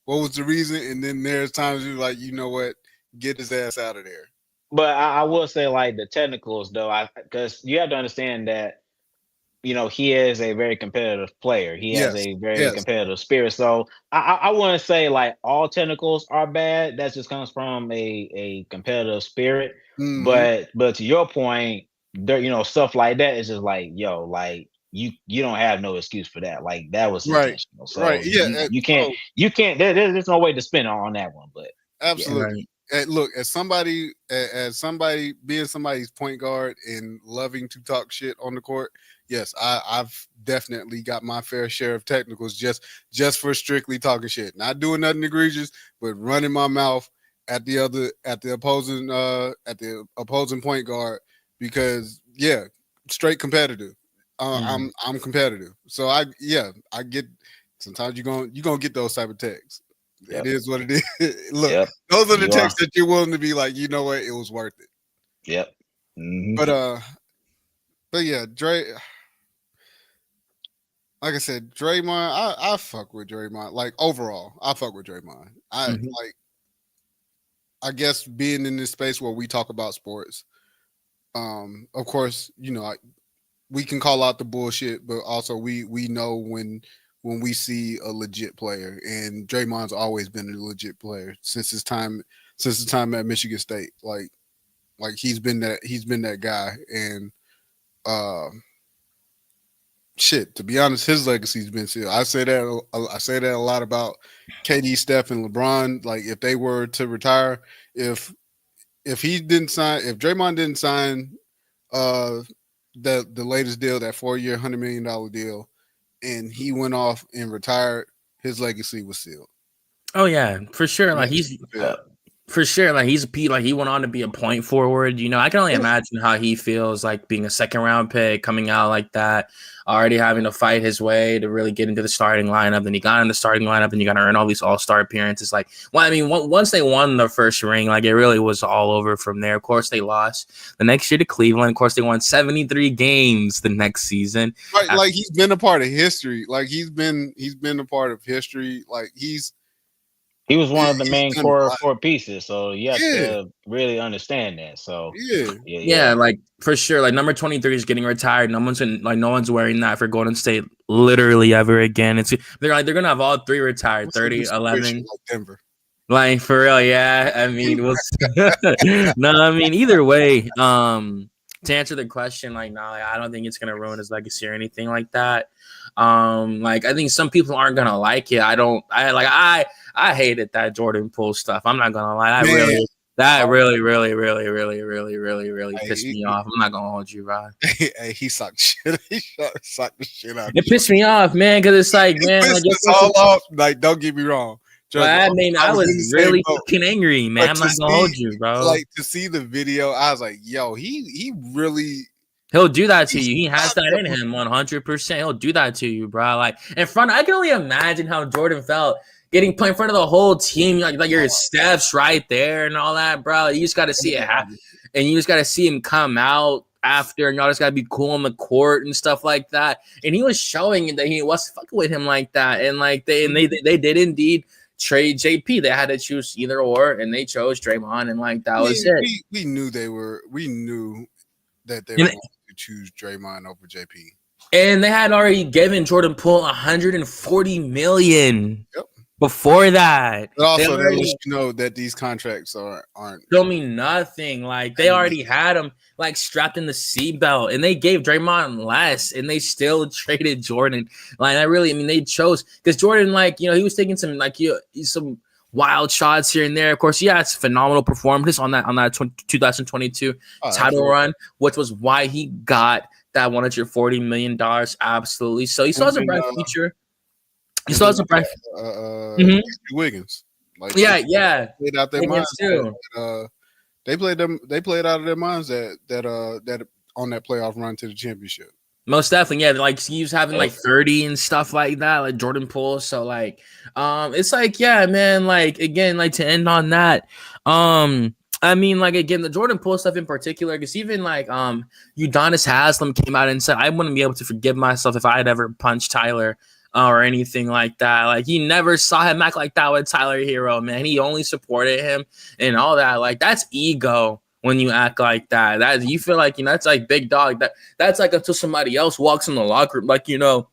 was the reason? And then there's times you're like, you know what? Get his ass out of there. But I will say the technicals though, because you have to understand that he is a very competitive player. He has a very competitive spirit. So I wouldn't say all technicals are bad. That just comes from a competitive spirit. Mm-hmm. But to your point, there, stuff like that is just you don't have no excuse for that. That was intentional. So right. Yeah. you can't. There's no way to spin on that one. But absolutely. Yeah. Look, as somebody being somebody's point guard and loving to talk shit on the court, yes, I've definitely got my fair share of technicals just for strictly talking shit, not doing nothing egregious, but running my mouth at the opposing point guard because straight competitive. I'm competitive, so I get. Sometimes you're gonna get those type of texts. Yep. It is what it is. Look, those are the texts that you're willing to be like, you know what, it was worth it. Yep. Mm-hmm. But yeah, Dre. Like I said, Draymond, I fuck with Draymond. Like overall, I fuck with Draymond. I guess being in this space where we talk about sports, of course, we can call out the bullshit, but also we know when we see a legit player, and Draymond's always been a legit player since his time at Michigan State. Like he's been that guy, and shit, to be honest, his legacy's been sealed. I say that a lot about KD, Steph, and LeBron. Like, if they were to retire, if Draymond didn't sign the latest deal, that 4-year, $100 million deal, and he went off and retired, his legacy was sealed. Oh yeah, for sure. Like he's for sure. Like he went on to be a point forward. You know, I can only imagine how he feels like being a second round pick, coming out like that, already having to fight his way to really get into the starting lineup. Then he got in the starting lineup, and you got to earn all these all-star appearances. Like, well, I mean, once they won the first ring, like it really was all over from there. Of course, they lost the next year to Cleveland. Of course, they won 73 games the next season. Right, like he's been a part of history. Like he's been a part of history. Like he was one of the main core pieces, so you have to really understand that. So yeah, like for sure, like number 23 is getting retired. No one's wearing that for Golden State literally ever again. They're gonna have all three retired. 30, 11, like Denver. Like for real, yeah. I mean, either way. To answer the question, like, no, I don't think it's gonna ruin his legacy or anything like that. Like I think some people aren't gonna like it. I hated that Jordan Poole stuff. I'm not gonna lie. That really pissed me off. I'm not gonna hold you, bro. Hey, he sucked shit. He sucked the shit out. It pissed me off, man, because it's like, man, like, it's all off. Like, don't get me wrong. I mean, I was really fucking angry, man. I'm not gonna hold you, bro. Like, to see the video, I was like, yo, he really. He'll do that to you. He has that in him, 100%. He'll do that to you, bro. Like in front, I can only imagine how Jordan felt getting put in front of the whole team, like your Steph's right there and all that, bro. You just got to see it happen, and you just got to see him come out after, and y'all just gotta be cool on the court and stuff like that. And he was showing that he was fucking with him like that, and like they did indeed trade JP. They had to choose either or, and they chose Draymond, and like that was it. We knew that they were going to choose Draymond over JP. And they had already given Jordan Poole $140 million before that. But also, they let you know that these contracts aren't don't mean nothing. Like they already had him like strapped in the seatbelt, and they gave Draymond less, and they still traded Jordan. Like they chose because Jordan, like, you know, he was taking some some wild shots here and there. Of course, it's phenomenal performance on that 2022 title run, which was why he got that $140 million. Absolutely. So he still has a bright future. He still has a bright Wiggins. Like, yeah. Played out their minds too. They played out of their minds that on that playoff run to the championship. Most definitely, yeah. Like he was having like 30 and stuff like that, like Jordan Poole. So like, it's like, yeah, man. Like again, like to end on that, I mean, like again, the Jordan Poole stuff in particular, because even like Udonis Haslem came out and said, I wouldn't be able to forgive myself if I had ever punched Tyler or anything like that. Like he never saw him act like that with Tyler Hero, man. He only supported him and all that. Like that's ego. When you act like that you feel like, you know, that's like big dog. That's like until somebody else walks in the locker room, like, you know,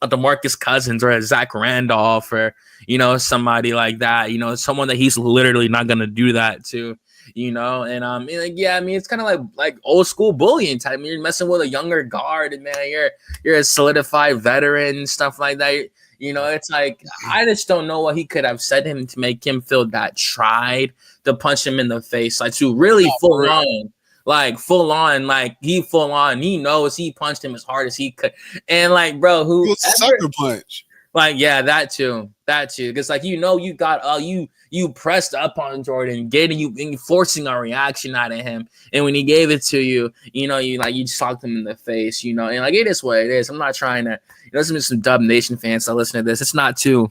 a DeMarcus Cousins or a Zach Randolph or, you know, somebody like that, you know, someone that he's literally not gonna do that to, you know. And it's kind of like old school bullying type. I mean, you're messing with a younger guard, and man, you're a solidified veteran and stuff like that. You know, it's like, I just don't know what he could have said to him to make him feel that tried to punch him in the face, like to really full on, he knows he punched him as hard as he could. And like, bro, who sucker punch? Like, yeah, that too. Because like, you know, you got you pressed up on Jordan, getting you forcing a reaction out of him. And when he gave it to you, you know, you socked him in the face, you know, and like it is what it is. I'm not trying to, you know, there's some Dub Nation fans that listen to this. It's not too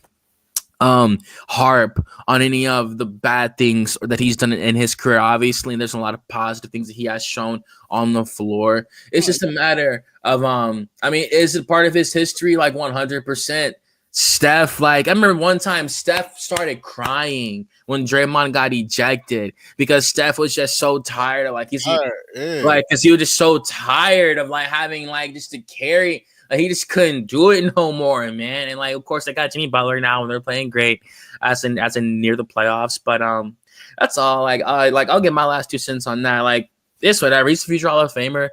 harp on any of the bad things that he's done in his career. Obviously, and there's a lot of positive things that he has shown on the floor. It's just a matter of I mean, is it part of his history? Like 100%. Steph, like I remember one time Steph started crying when Draymond got ejected because Steph was just so tired of like because he was just so tired of like having like just to carry. Like, he just couldn't do it no more, man. And like, of course, they got Jimmy Butler now, and they're playing great as in near the playoffs. But that's all. Like I'll get my last 2 cents on that. Like, it's whatever. He's a future Hall of Famer.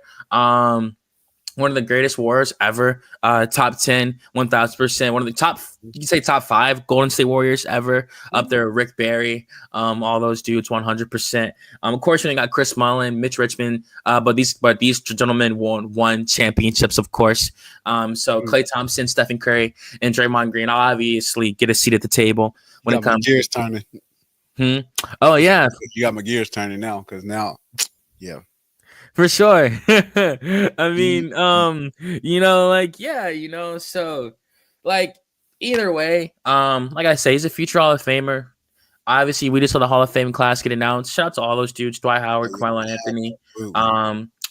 one of the greatest Warriors ever. Top 10, 1000%. One of the top, you can say top 5 Golden State Warriors ever. Up there, Rick Barry, all those dudes, 100%. Of course, we got Chris Mullin, Mitch Richmond, but these gentlemen won championships, of course. So Klay Thompson, Stephen Curry, and Draymond Green obviously get a seat at the table when it comes. Gears turning. Oh yeah, you got my gears turning now because now, yeah. For sure. I mean, so like either way, like I say, he's a future Hall of Famer. Obviously, we just saw the Hall of Fame class get announced. Shout out to all those dudes, Dwight Howard, Carmelo Anthony,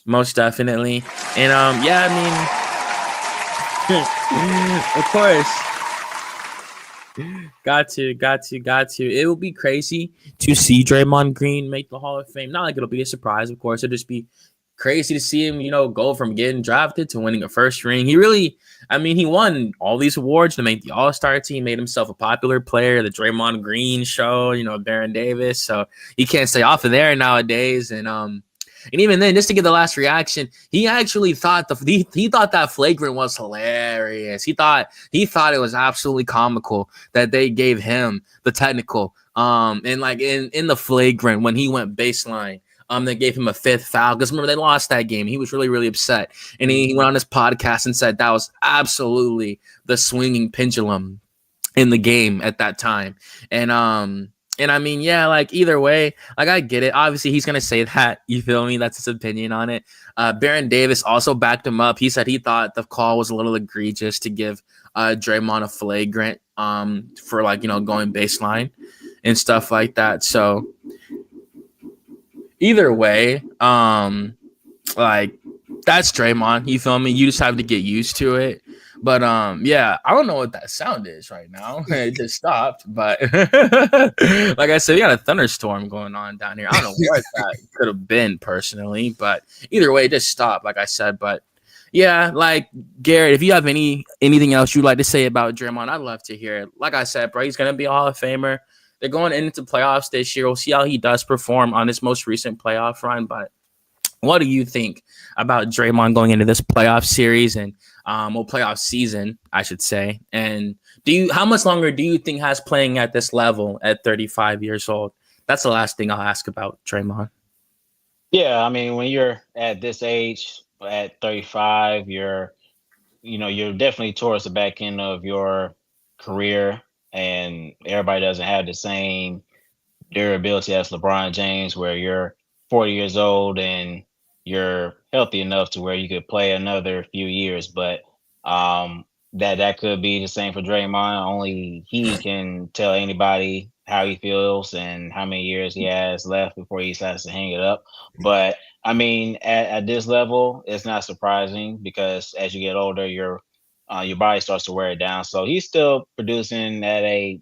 most definitely. And of course. Got to. It will be crazy to see Draymond Green make the Hall of Fame. Not like it'll be a surprise, of course. It'll just be crazy to see him, go from getting drafted to winning a first ring. He won all these awards to make the All-Star team, made himself a popular player, the Draymond Green show, Baron Davis. So he can't stay off of there nowadays. And even then, just to get the last reaction, he actually thought he thought that flagrant was hilarious. He thought it was absolutely comical that they gave him the technical. And like in the flagrant when he went baseline. They gave him a 5th foul because remember they lost that game. He was really, really upset, and he went on his podcast and said that was absolutely the swinging pendulum in the game at that time. And I mean, yeah, like either way, like I get it. Obviously, he's gonna say that. You feel me? That's his opinion on it. Baron Davis also backed him up. He said he thought the call was a little egregious to give Draymond a flagrant for going baseline and stuff like that. So. Either way, like that's Draymond. You feel me? You just have to get used to it. But yeah, I don't know what that sound is right now. It just stopped. But like I said, we got a thunderstorm going on down here. I don't know where that could have been personally, but either way, it just stopped. Like I said, but yeah, like Garrett, if you have anything else you'd like to say about Draymond, I'd love to hear it. Like I said, bro, he's gonna be a Hall of Famer. They're going into playoffs this year. We'll see how he does perform on his most recent playoff run. But what do you think about Draymond going into this playoff series and playoff season, I should say? And how much longer do you think has playing at this level at 35 years old? That's the last thing I'll ask about Draymond. Yeah, I mean, when you're at this age, at 35, you're definitely towards the back end of your career. And everybody doesn't have the same durability as LeBron James, where you're 40 years old and you're healthy enough to where you could play another few years. But that could be the same for Draymond. Only he can tell anybody how he feels and how many years he has left before he decides to hang it up. But I mean, at this level, it's not surprising because as you get older, your body starts to wear it down. So he's still producing at a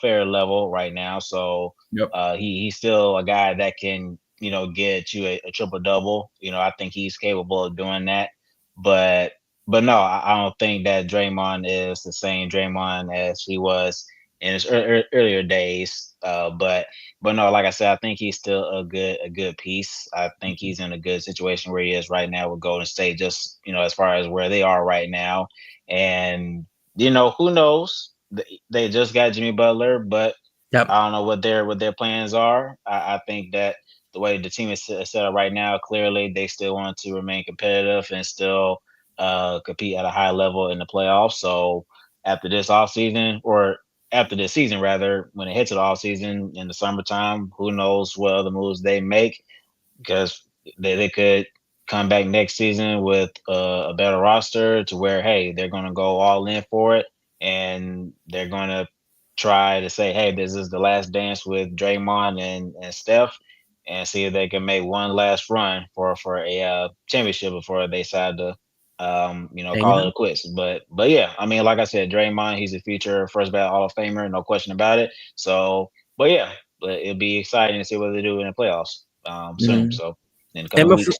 fair level right now. So he's still a guy that can get you a triple double. I think he's capable of doing that. But no, I don't think that Draymond is the same Draymond as he was in his earlier days. But no, like I said, I think he's still a good piece. I think he's in a good situation where he is right now with Golden State, just as far as where they are right now. And who knows? They just got Jimmy Butler, but I don't know what their plans are. I think that the way the team is set up right now, clearly they still want to remain competitive and still compete at a high level in the playoffs. So after this offseason, or after this season rather, when it hits the offseason in the summertime, who knows what other moves they make, because they could come back next season with a better roster to where, hey, they're going to go all in for it. And they're going to try to say, hey, this is the last dance with Draymond and Steph, and see if they can make one last run for a championship before they decide to, call it quits. But yeah, I mean, like I said, Draymond, he's a future first ballot Hall of Famer, no question about it. So, but it'll be exciting to see what they do in the playoffs soon. So in a couple of weeks.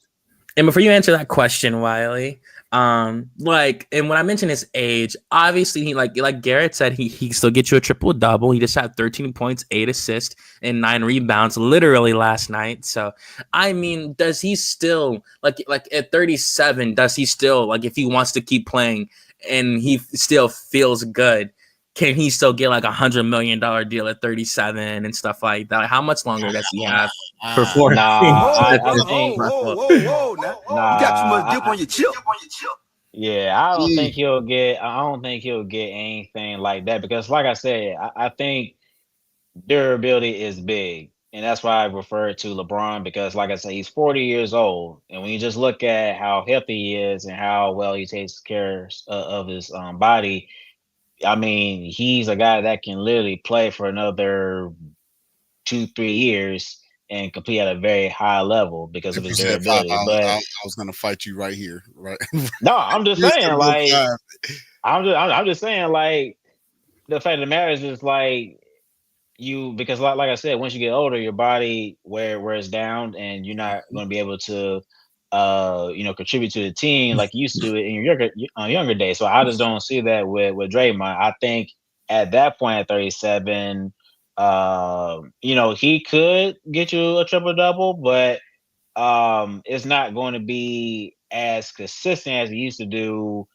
And before you answer that question, Wiley, Like, and when I mentioned his age, obviously he like Garrett said, he still gets you a triple double. He just had 13 points, 8 assists, and 9 rebounds literally last night. So I mean, does he still like at 37, does he still, like, if he wants to keep playing and he still feels good, can he still get like $100 million deal at 37 and stuff like that? Like, how much longer does he have before? I think Whoa, now. nah, You got too much dip on your chip. yeah, I don't think he'll get anything like that, because like I said, I think durability is big. And that's why I refer to LeBron, because like I said, he's 40 years old. And when you just look at how healthy he is and how well he takes care of his body, I mean, he's a guy that can literally play for another 2-3 years and compete at a very high level because of If you his said 5, durability. But I was going to fight you right here, right? no, I'm just You saying, said like, 5. I'm just saying, like, the fact of the matter is like, because like I said, once you get older, your body wears down, and you're not going to be able to contribute to the team like you used to do it in your younger days. So I just don't see that with Draymond. I think at that point at 37, he could get you a triple double, but it's not going to be as consistent as he used to do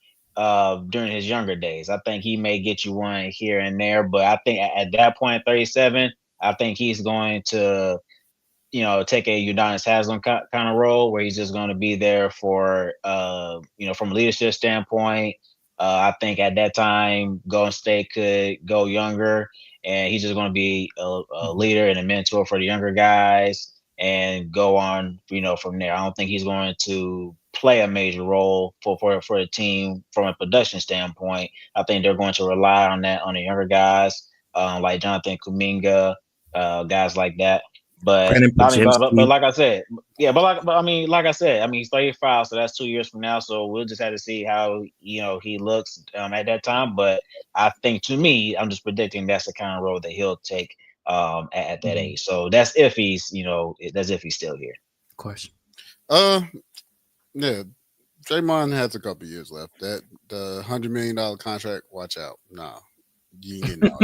during his younger days. I think he may get you one here and there, but I think at that point, 37, I think he's going to, take a Udonis Haslam kind of role, where he's just going to be there for, from a leadership standpoint. I think at that time, Golden State could go younger, and he's just going to be a leader and a mentor for the younger guys, and go on, from there. I don't think he's going to play a major role for the team from a production standpoint. I think they're going to rely on the younger guys, like Jonathan Kuminga, guys like that. But Brandon I mean, but Podziemski. like I said, yeah, like I said, I mean, he's 35, so that's 2 years from now. So we'll just have to see how he looks at that time. But I think, to me, I'm just predicting that's the kind of role that he'll take at that age. So that's if he's still here. Of course. Yeah, Draymond has a couple years left. That the $100 million contract, watch out. Nah, you ain't getting all.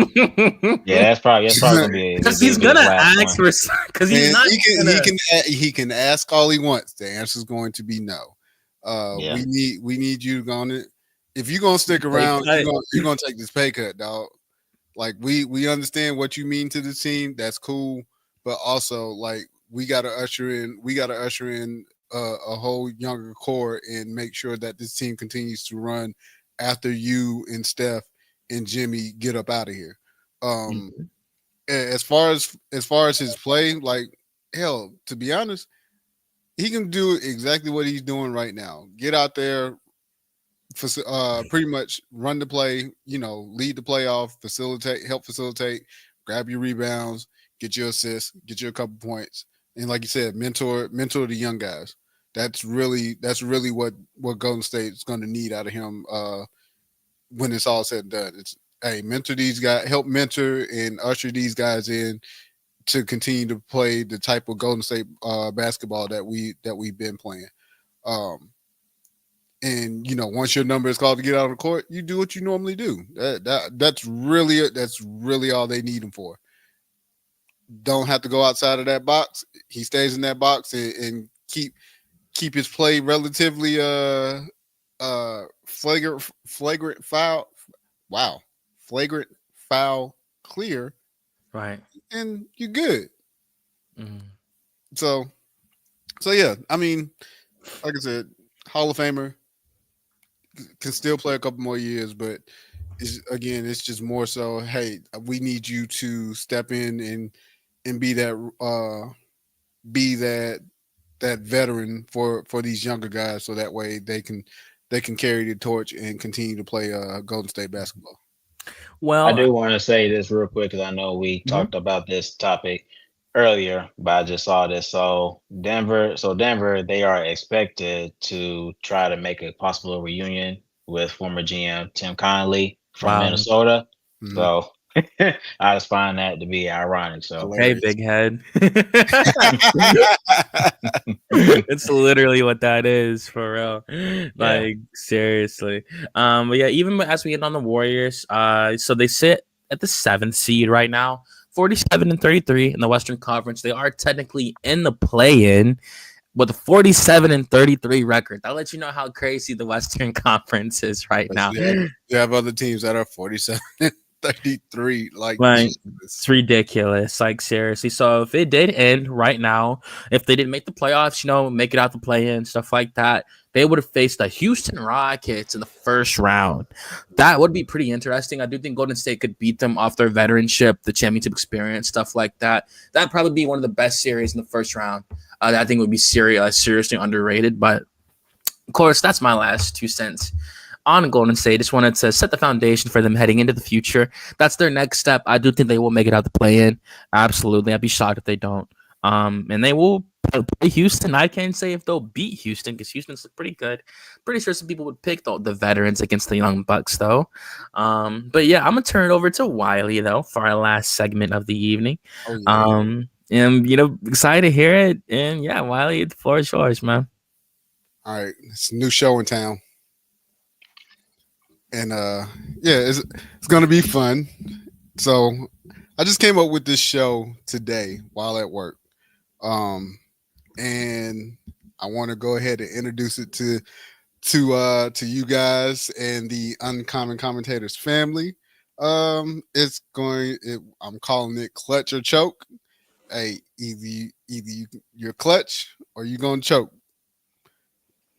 Yeah, that's probably gonna be because he's gonna ask for, because he's not. He can ask all he wants. The answer is going to be no. Yeah. We need you to if you're gonna stick around, you're gonna take this pay cut, dog. Like we understand what you mean to the team. That's cool, but also like we gotta usher in a whole younger core and make sure that this team continues to run after you and Steph and Jimmy get up out of here. As far as his play, like, hell, to be honest, he can do exactly what he's doing right now. Get out there, pretty much run the play, lead the play off, help facilitate, grab your rebounds, get your assists, get you a couple points, and like you said, mentor the young guys. That's really what Golden State is going to need out of him when it's all said and done. It's, hey, mentor these guys, help mentor and usher these guys in to continue to play the type of Golden State basketball that we've been playing. And once your number is called to get out of the court, you do what you normally do. That's really all they need him for. Don't have to go outside of that box. He stays in that box and keep his play relatively flagrant foul clear, right, and you're good. Mm-hmm. So yeah, I mean, like I said, Hall of Famer, can still play a couple more years, but it's just more so, hey, we need you to step in and be that veteran for these younger guys, so that way they can carry the torch and continue to play Golden State basketball. Well, I do want to say this real quick, because I know we talked about this topic earlier, but I just saw this. So Denver, they are expected to try to make a possible reunion with former GM Tim Connelly from Minnesota. Mm-hmm. So I just find that to be ironic. So hey, big head. It's literally what that is for real. Like seriously. But yeah, even as we get on the Warriors, so they sit at the 7th seed right now, 47-33 in the Western Conference. They are technically in the play-in with a 47-33 record. That lets you know how crazy the Western Conference is right now. You have other teams that are 47-33. Like it's ridiculous. Like seriously. So if it did end right now, if they didn't make the playoffs, make it out the play-in, stuff like that, they would have faced the Houston Rockets in the first round. That would be pretty interesting. I do think Golden State could beat them off their veteranship, the championship experience, stuff like that. That'd probably be one of the best series in the first round. I think would be seriously underrated. But of course, that's my last 2 cents on Golden State. Just wanted to set the foundation for them heading into the future. That's their next step. I do think they will make it out the play-in. Absolutely. I'd be shocked if they don't. And they will play Houston. I can't say if they'll beat Houston because Houston's pretty good. Pretty sure some people would pick the veterans against the young Bucks, though. But yeah, I'm going to turn it over to Wiley, though, for our last segment of the evening. Oh, yeah. And, excited to hear it. And yeah, Wiley, the floor is yours, man. All right. It's a new show in town. And it's gonna be fun. So I just came up with this show today while at work. And I want to go ahead and introduce it to you guys and the Uncommon Commentators family. I'm calling it Clutch or Choke. Hey, either you're clutch or you're gonna choke.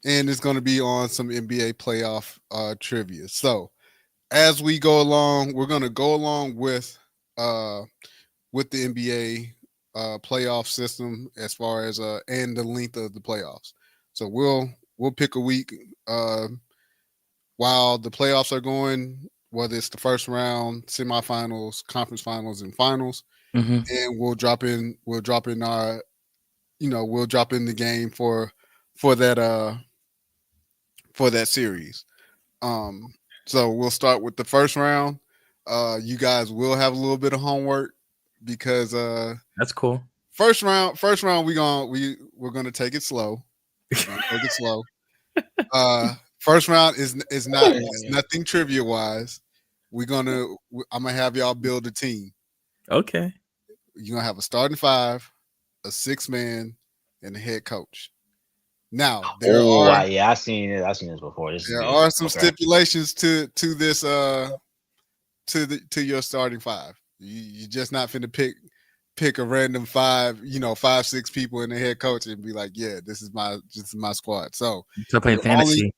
And it's going to be on some NBA playoff trivia. So as we go along, we're going to go along with the NBA playoff system as far as and the length of the playoffs. So we'll pick a week while the playoffs are going, whether it's the first round, semifinals, conference finals, and finals, and we'll drop in our, we'll drop in the game for that series. So we'll start with the first round. You guys will have a little bit of homework because that's cool. First round we're gonna take it slow. First round is nothing trivia wise. I'm gonna have y'all build a team. Okay. You're gonna have a starting 5, a 6-man, and a head coach. Now I've seen this before. There are some stipulations to this to your starting 5. You're just not finna pick a random 5, 6 people in the head coach and be like, yeah, this is my squad. So playing fantasy.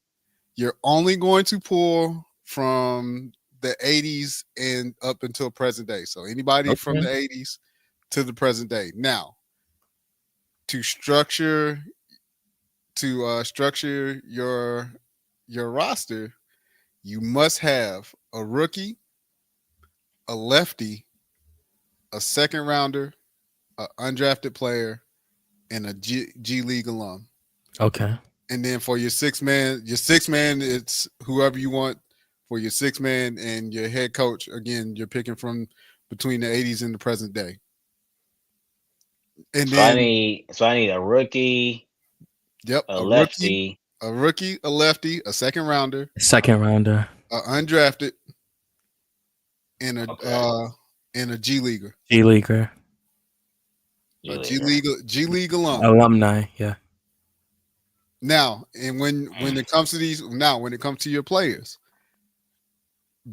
You're only going to pull from the 80s and up until present day. So anybody from the 80s to the present day. Now, to structure your roster, you must have a rookie, a lefty, a second rounder, an undrafted player, and a G League alum. Okay. And then for your 6-man, it's whoever you want for your 6-man, and your head coach, again, you're picking from between the 80s and the present day. And then I need a rookie. Yep. A lefty. A lefty, a second rounder, undrafted, and a G Leaguer. G League alum. Alumni, yeah. Now, and when it comes to your players,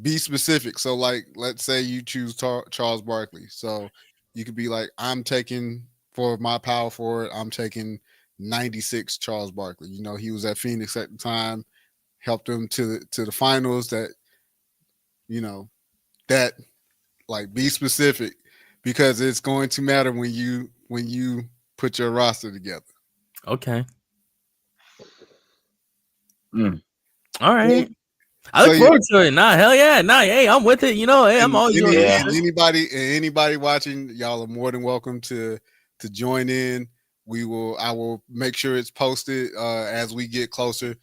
be specific. So, like, let's say you choose Charles Barkley. So you could be like, I'm taking for my power forward, I'm taking 96 Charles Barkley. He was at Phoenix at the time, helped them to the finals. That be specific, because it's going to matter when you put your roster together. Okay. All right. I look forward to it. Hell yeah. Hey, I'm with it. Hey, I'm all yours. Anybody watching, y'all are more than welcome to join in. I will make sure it's posted as we get closer.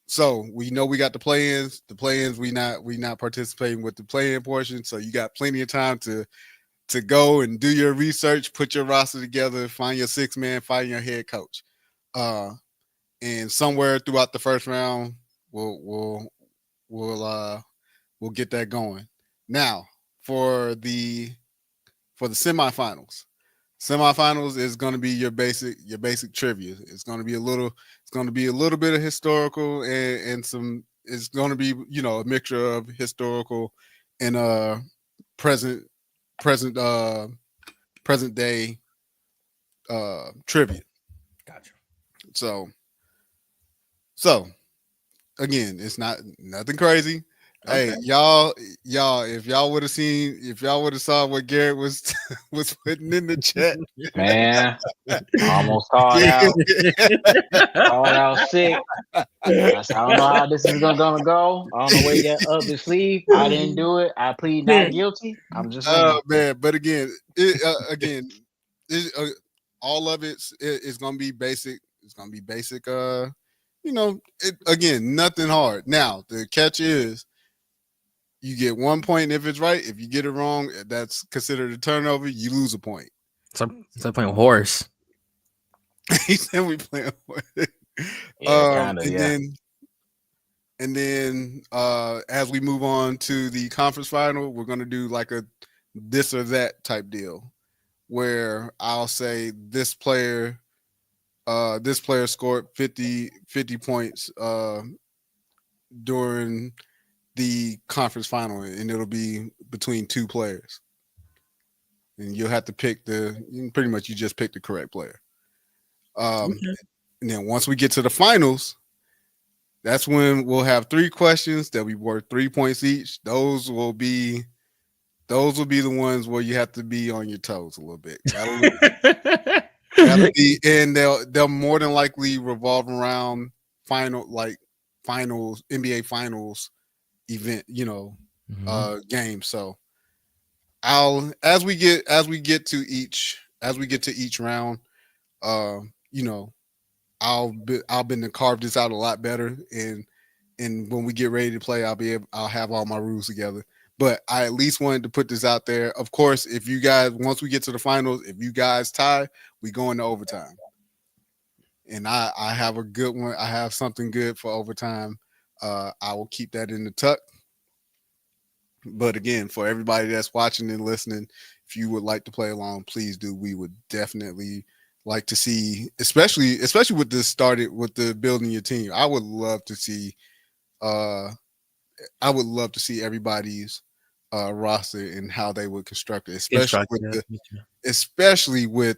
So we know we got the play-ins. The play-ins, we not participating with the play-in portion. So you got plenty of time to to go and do your research, put your roster together, find your 6-man, find your head coach. And somewhere throughout the first round, we'll get that going. Now for the semifinals. Semifinals is going to be your basic trivia. It's going to be a little bit of historical and some. It's going to be a mixture of historical and present day trivia. Gotcha. So again, it's nothing crazy. Okay. Hey, y'all, if y'all would have saw what Garrett was putting in the chat, Man, almost called out sick. I don't know how this is gonna go. I don't know where he got up his sleeve. I didn't do it. I plead not guilty. I'm just saying. Oh man, but again, all of it's gonna be basic. It's gonna be basic. Again, nothing hard. Now the catch is, you get 1 point if it's right. If you get it wrong, that's considered a turnover. You lose a point. So playing horse. He said we playing horse. And then as we move on to the conference final, we're gonna do like a this or that type deal, where I'll say this player scored 50 points during the conference final, and it'll be between two players, and you'll have to pick pretty much you just pick the correct player. And then once we get to the finals, that's when we'll have 3 questions that we worth 3 points each. Those will be the ones where you have to be on your toes a little bit. And they'll more than likely revolve around finals, NBA finals event, game. So as we get to each round, I'll been to carve this out a lot better, and when we get ready to play, I'll have all my rules together. But I at least wanted to put this out there. Of course, if you guys, once we get to the finals, if you guys tie, we go into overtime. And I have a good one. I have something good for overtime. I will keep that in the tuck. But again, for everybody that's watching and listening, if you would like to play along, please do. We would definitely like to see, especially with this started with the building your team. I would love to see everybody's roster and how they would construct it, especially with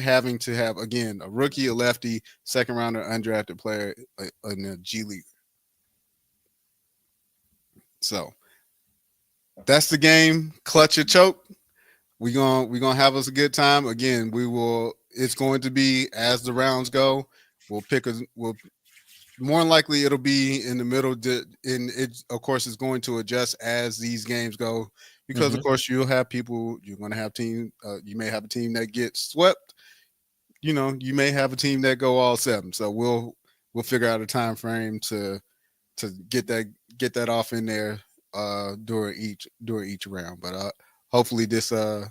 having to have, again, a rookie, a lefty, second rounder, undrafted player in the G League. So that's the game. Clutch or choke. We're gonna have us a good time. Again, it's going to be as the rounds go. More than likely it'll be in the middle, and it of course is going to adjust as these games go, because of course you're going to have team. You may have a team that gets swept. You may have a team that go all 7. So we'll figure out a time frame to get that off in there during each round. But hopefully this I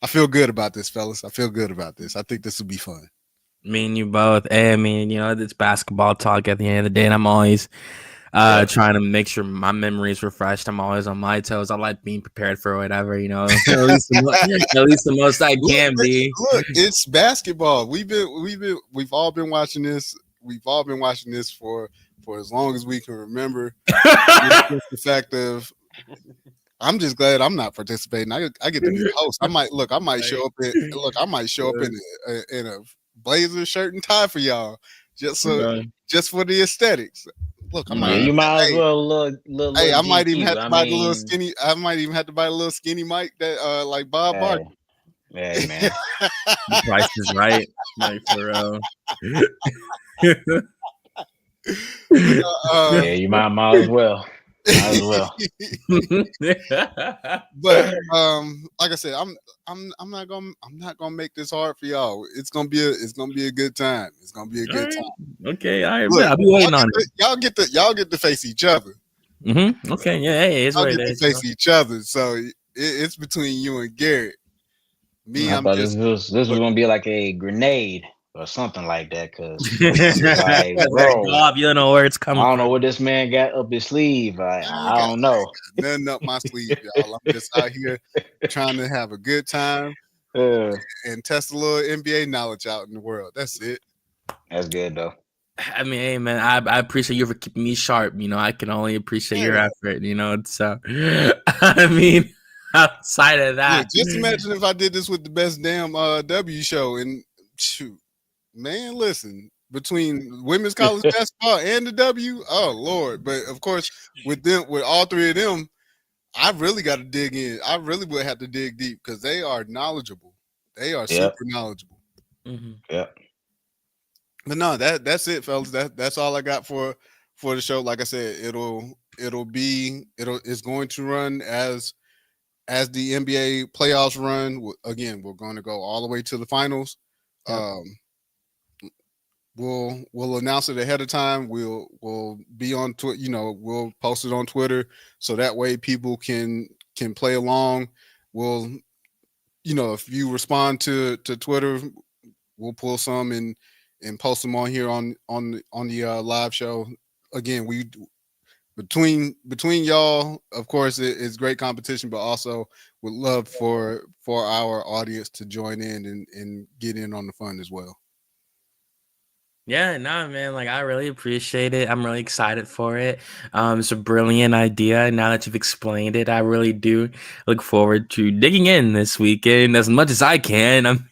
feel good about this, fellas. I feel good about this. I think this will be fun. Me and you both. Hey, I mean, it's basketball talk at the end of the day, and I'm always trying to make sure my memory is refreshed. I'm always on my toes. I like being prepared for whatever, at least the most I can be. Look, it's basketball. We've all been watching this. We've all been watching this for as long as we can remember. It's the fact of, I'm just glad I'm not participating. I get to be the host. I might show up in a blazer shirt and tie for y'all, just for the aesthetics. Look, you might as well look. Hey, I might even have to buy the little skinny. I might even have to buy a little skinny mic that like Bob Barker. Hey man, the price is right, like for yeah, you might as well. But like I said, I'm not gonna make this hard for y'all. It's gonna be a good time. It's gonna be a good time. Okay, all right. Look, I'll be waiting on it. Y'all get to face each other. Okay, yeah, hey, it's y'all get to face each other. So It's between you and Garrett. Me, I I'm thought just this was gonna be like a grenade or something like that. Cause like, Like, bro, Bob, you don't know where it's I coming don't know from. what this man got up his sleeve. I don't know. nothing up my sleeve, y'all. I'm just out here trying to have a good time Uh, and test a little NBA knowledge out in the world. That's it. that's good though. I mean, hey man, I appreciate you for keeping me sharp. You know, I can only appreciate your Yeah. effort. You know, so I mean, outside of that, Look, just imagine if I did this with the best damn W show and shoot, man, listen, between women's college basketball and the W, oh Lord. But of course, with all three of them, I really got to dig in. I really would have to dig deep because they are knowledgeable. They are Yep. super knowledgeable. mm-hmm. Yep. But no, that's it, fellas. That's all I got for the show. Like I said, it's going to run as the NBA playoffs run. Again, we're going to go all the way to the finals. Yep. We'll announce it ahead of time. We'll be on Twitter. You know, we'll post it on Twitter so that way people can play along. We'll, you know, if you respond to Twitter, we'll pull some and post them on here on the live show. Again, we between y'all, of course, it's great competition, but also would love for our audience to join in and get in on the fun as well. Yeah, no, man. Like, I really appreciate it. I'm really excited for it. It's a brilliant idea. Now that you've explained it, I really do look forward to digging in this weekend as much as I can.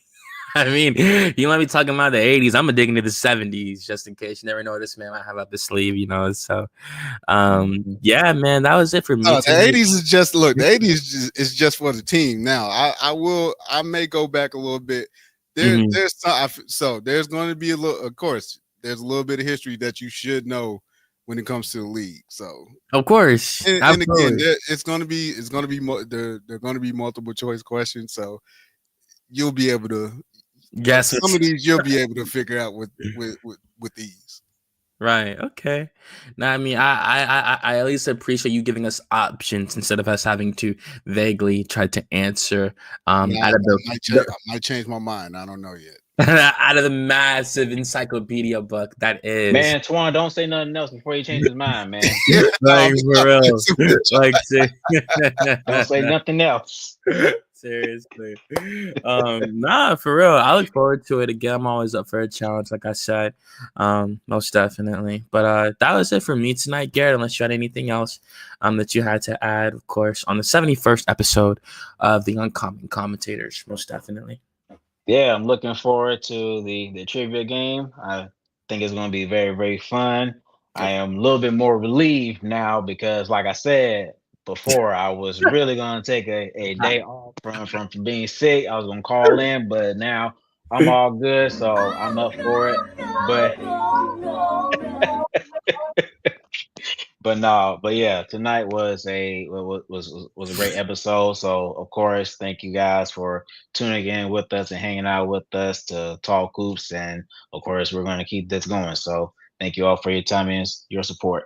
I mean, you might be talking about the 80s. I'm gonna dig into the 70s just in case. You never know what this man might have up his sleeve, you know. So, yeah, man, that was it for me. The 80s is just the 80s is just for the team. Now, I may go back a little bit. There's going to be a little. Of course, there's a little bit of history that you should know when it comes to the league. So, of course, and again, it's going to be there are going to be multiple choice questions. So you'll be able to guess some of these you'll be able to figure out with ease. Right. Okay. Now, I mean, I at least appreciate you giving us options instead of us having to vaguely try to answer. I might change my mind. I don't know yet. Out of the massive encyclopedia book that is. Man, Antwane, don't say nothing else before he changes his mind, man. Like, for real. Like, don't say nothing else. Seriously. Nah, for real. I look forward to it again. I'm always up for a challenge, like I said. Most definitely. But that was it for me tonight, Garrett, unless you had anything else that you had to add, of course, on the 71st episode of the Uncommon Commentators. Most definitely. Yeah, I'm looking forward to the trivia game. I think it's going to be very, very fun. I am a little bit more relieved now because, like I said before, I was really going to take a day off from being sick. I was going to call in, but now I'm all good, so I'm up for it. But yeah, tonight was a great episode. So of course, thank you guys for tuning in with us and hanging out with us to talk hoops. And of course, we're going to keep this going. So thank you all for your time and your support.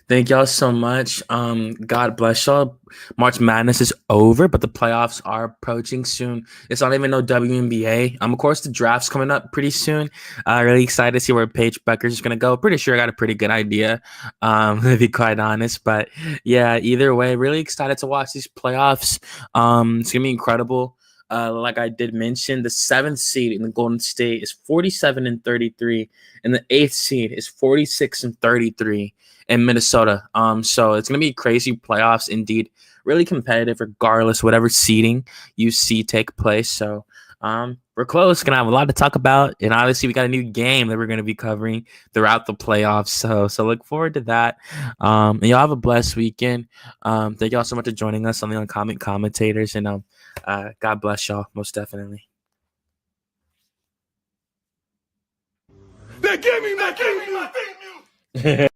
Thank y'all so much. God bless y'all. March Madness is over, but the playoffs are approaching soon. It's not even no WNBA. Of course, the draft's coming up pretty soon. Really excited to see where Paige Bueckers is gonna go. Pretty sure I got a pretty good idea, to be quite honest. But yeah, either way, really excited to watch these playoffs. It's gonna be incredible. Like I did mention, the 7th seed in the Golden State is 47-33, and the 8th seed is 46-33 in Minnesota. So it's gonna be crazy playoffs indeed. Really competitive, regardless whatever seeding you see take place. So we're close. Gonna have a lot to talk about, and obviously we got a new game that we're gonna be covering throughout the playoffs. So look forward to that. And y'all have a blessed weekend. Thank y'all so much for joining us on the Uncommon Commentators, and God bless y'all, most definitely. Give me my theme music.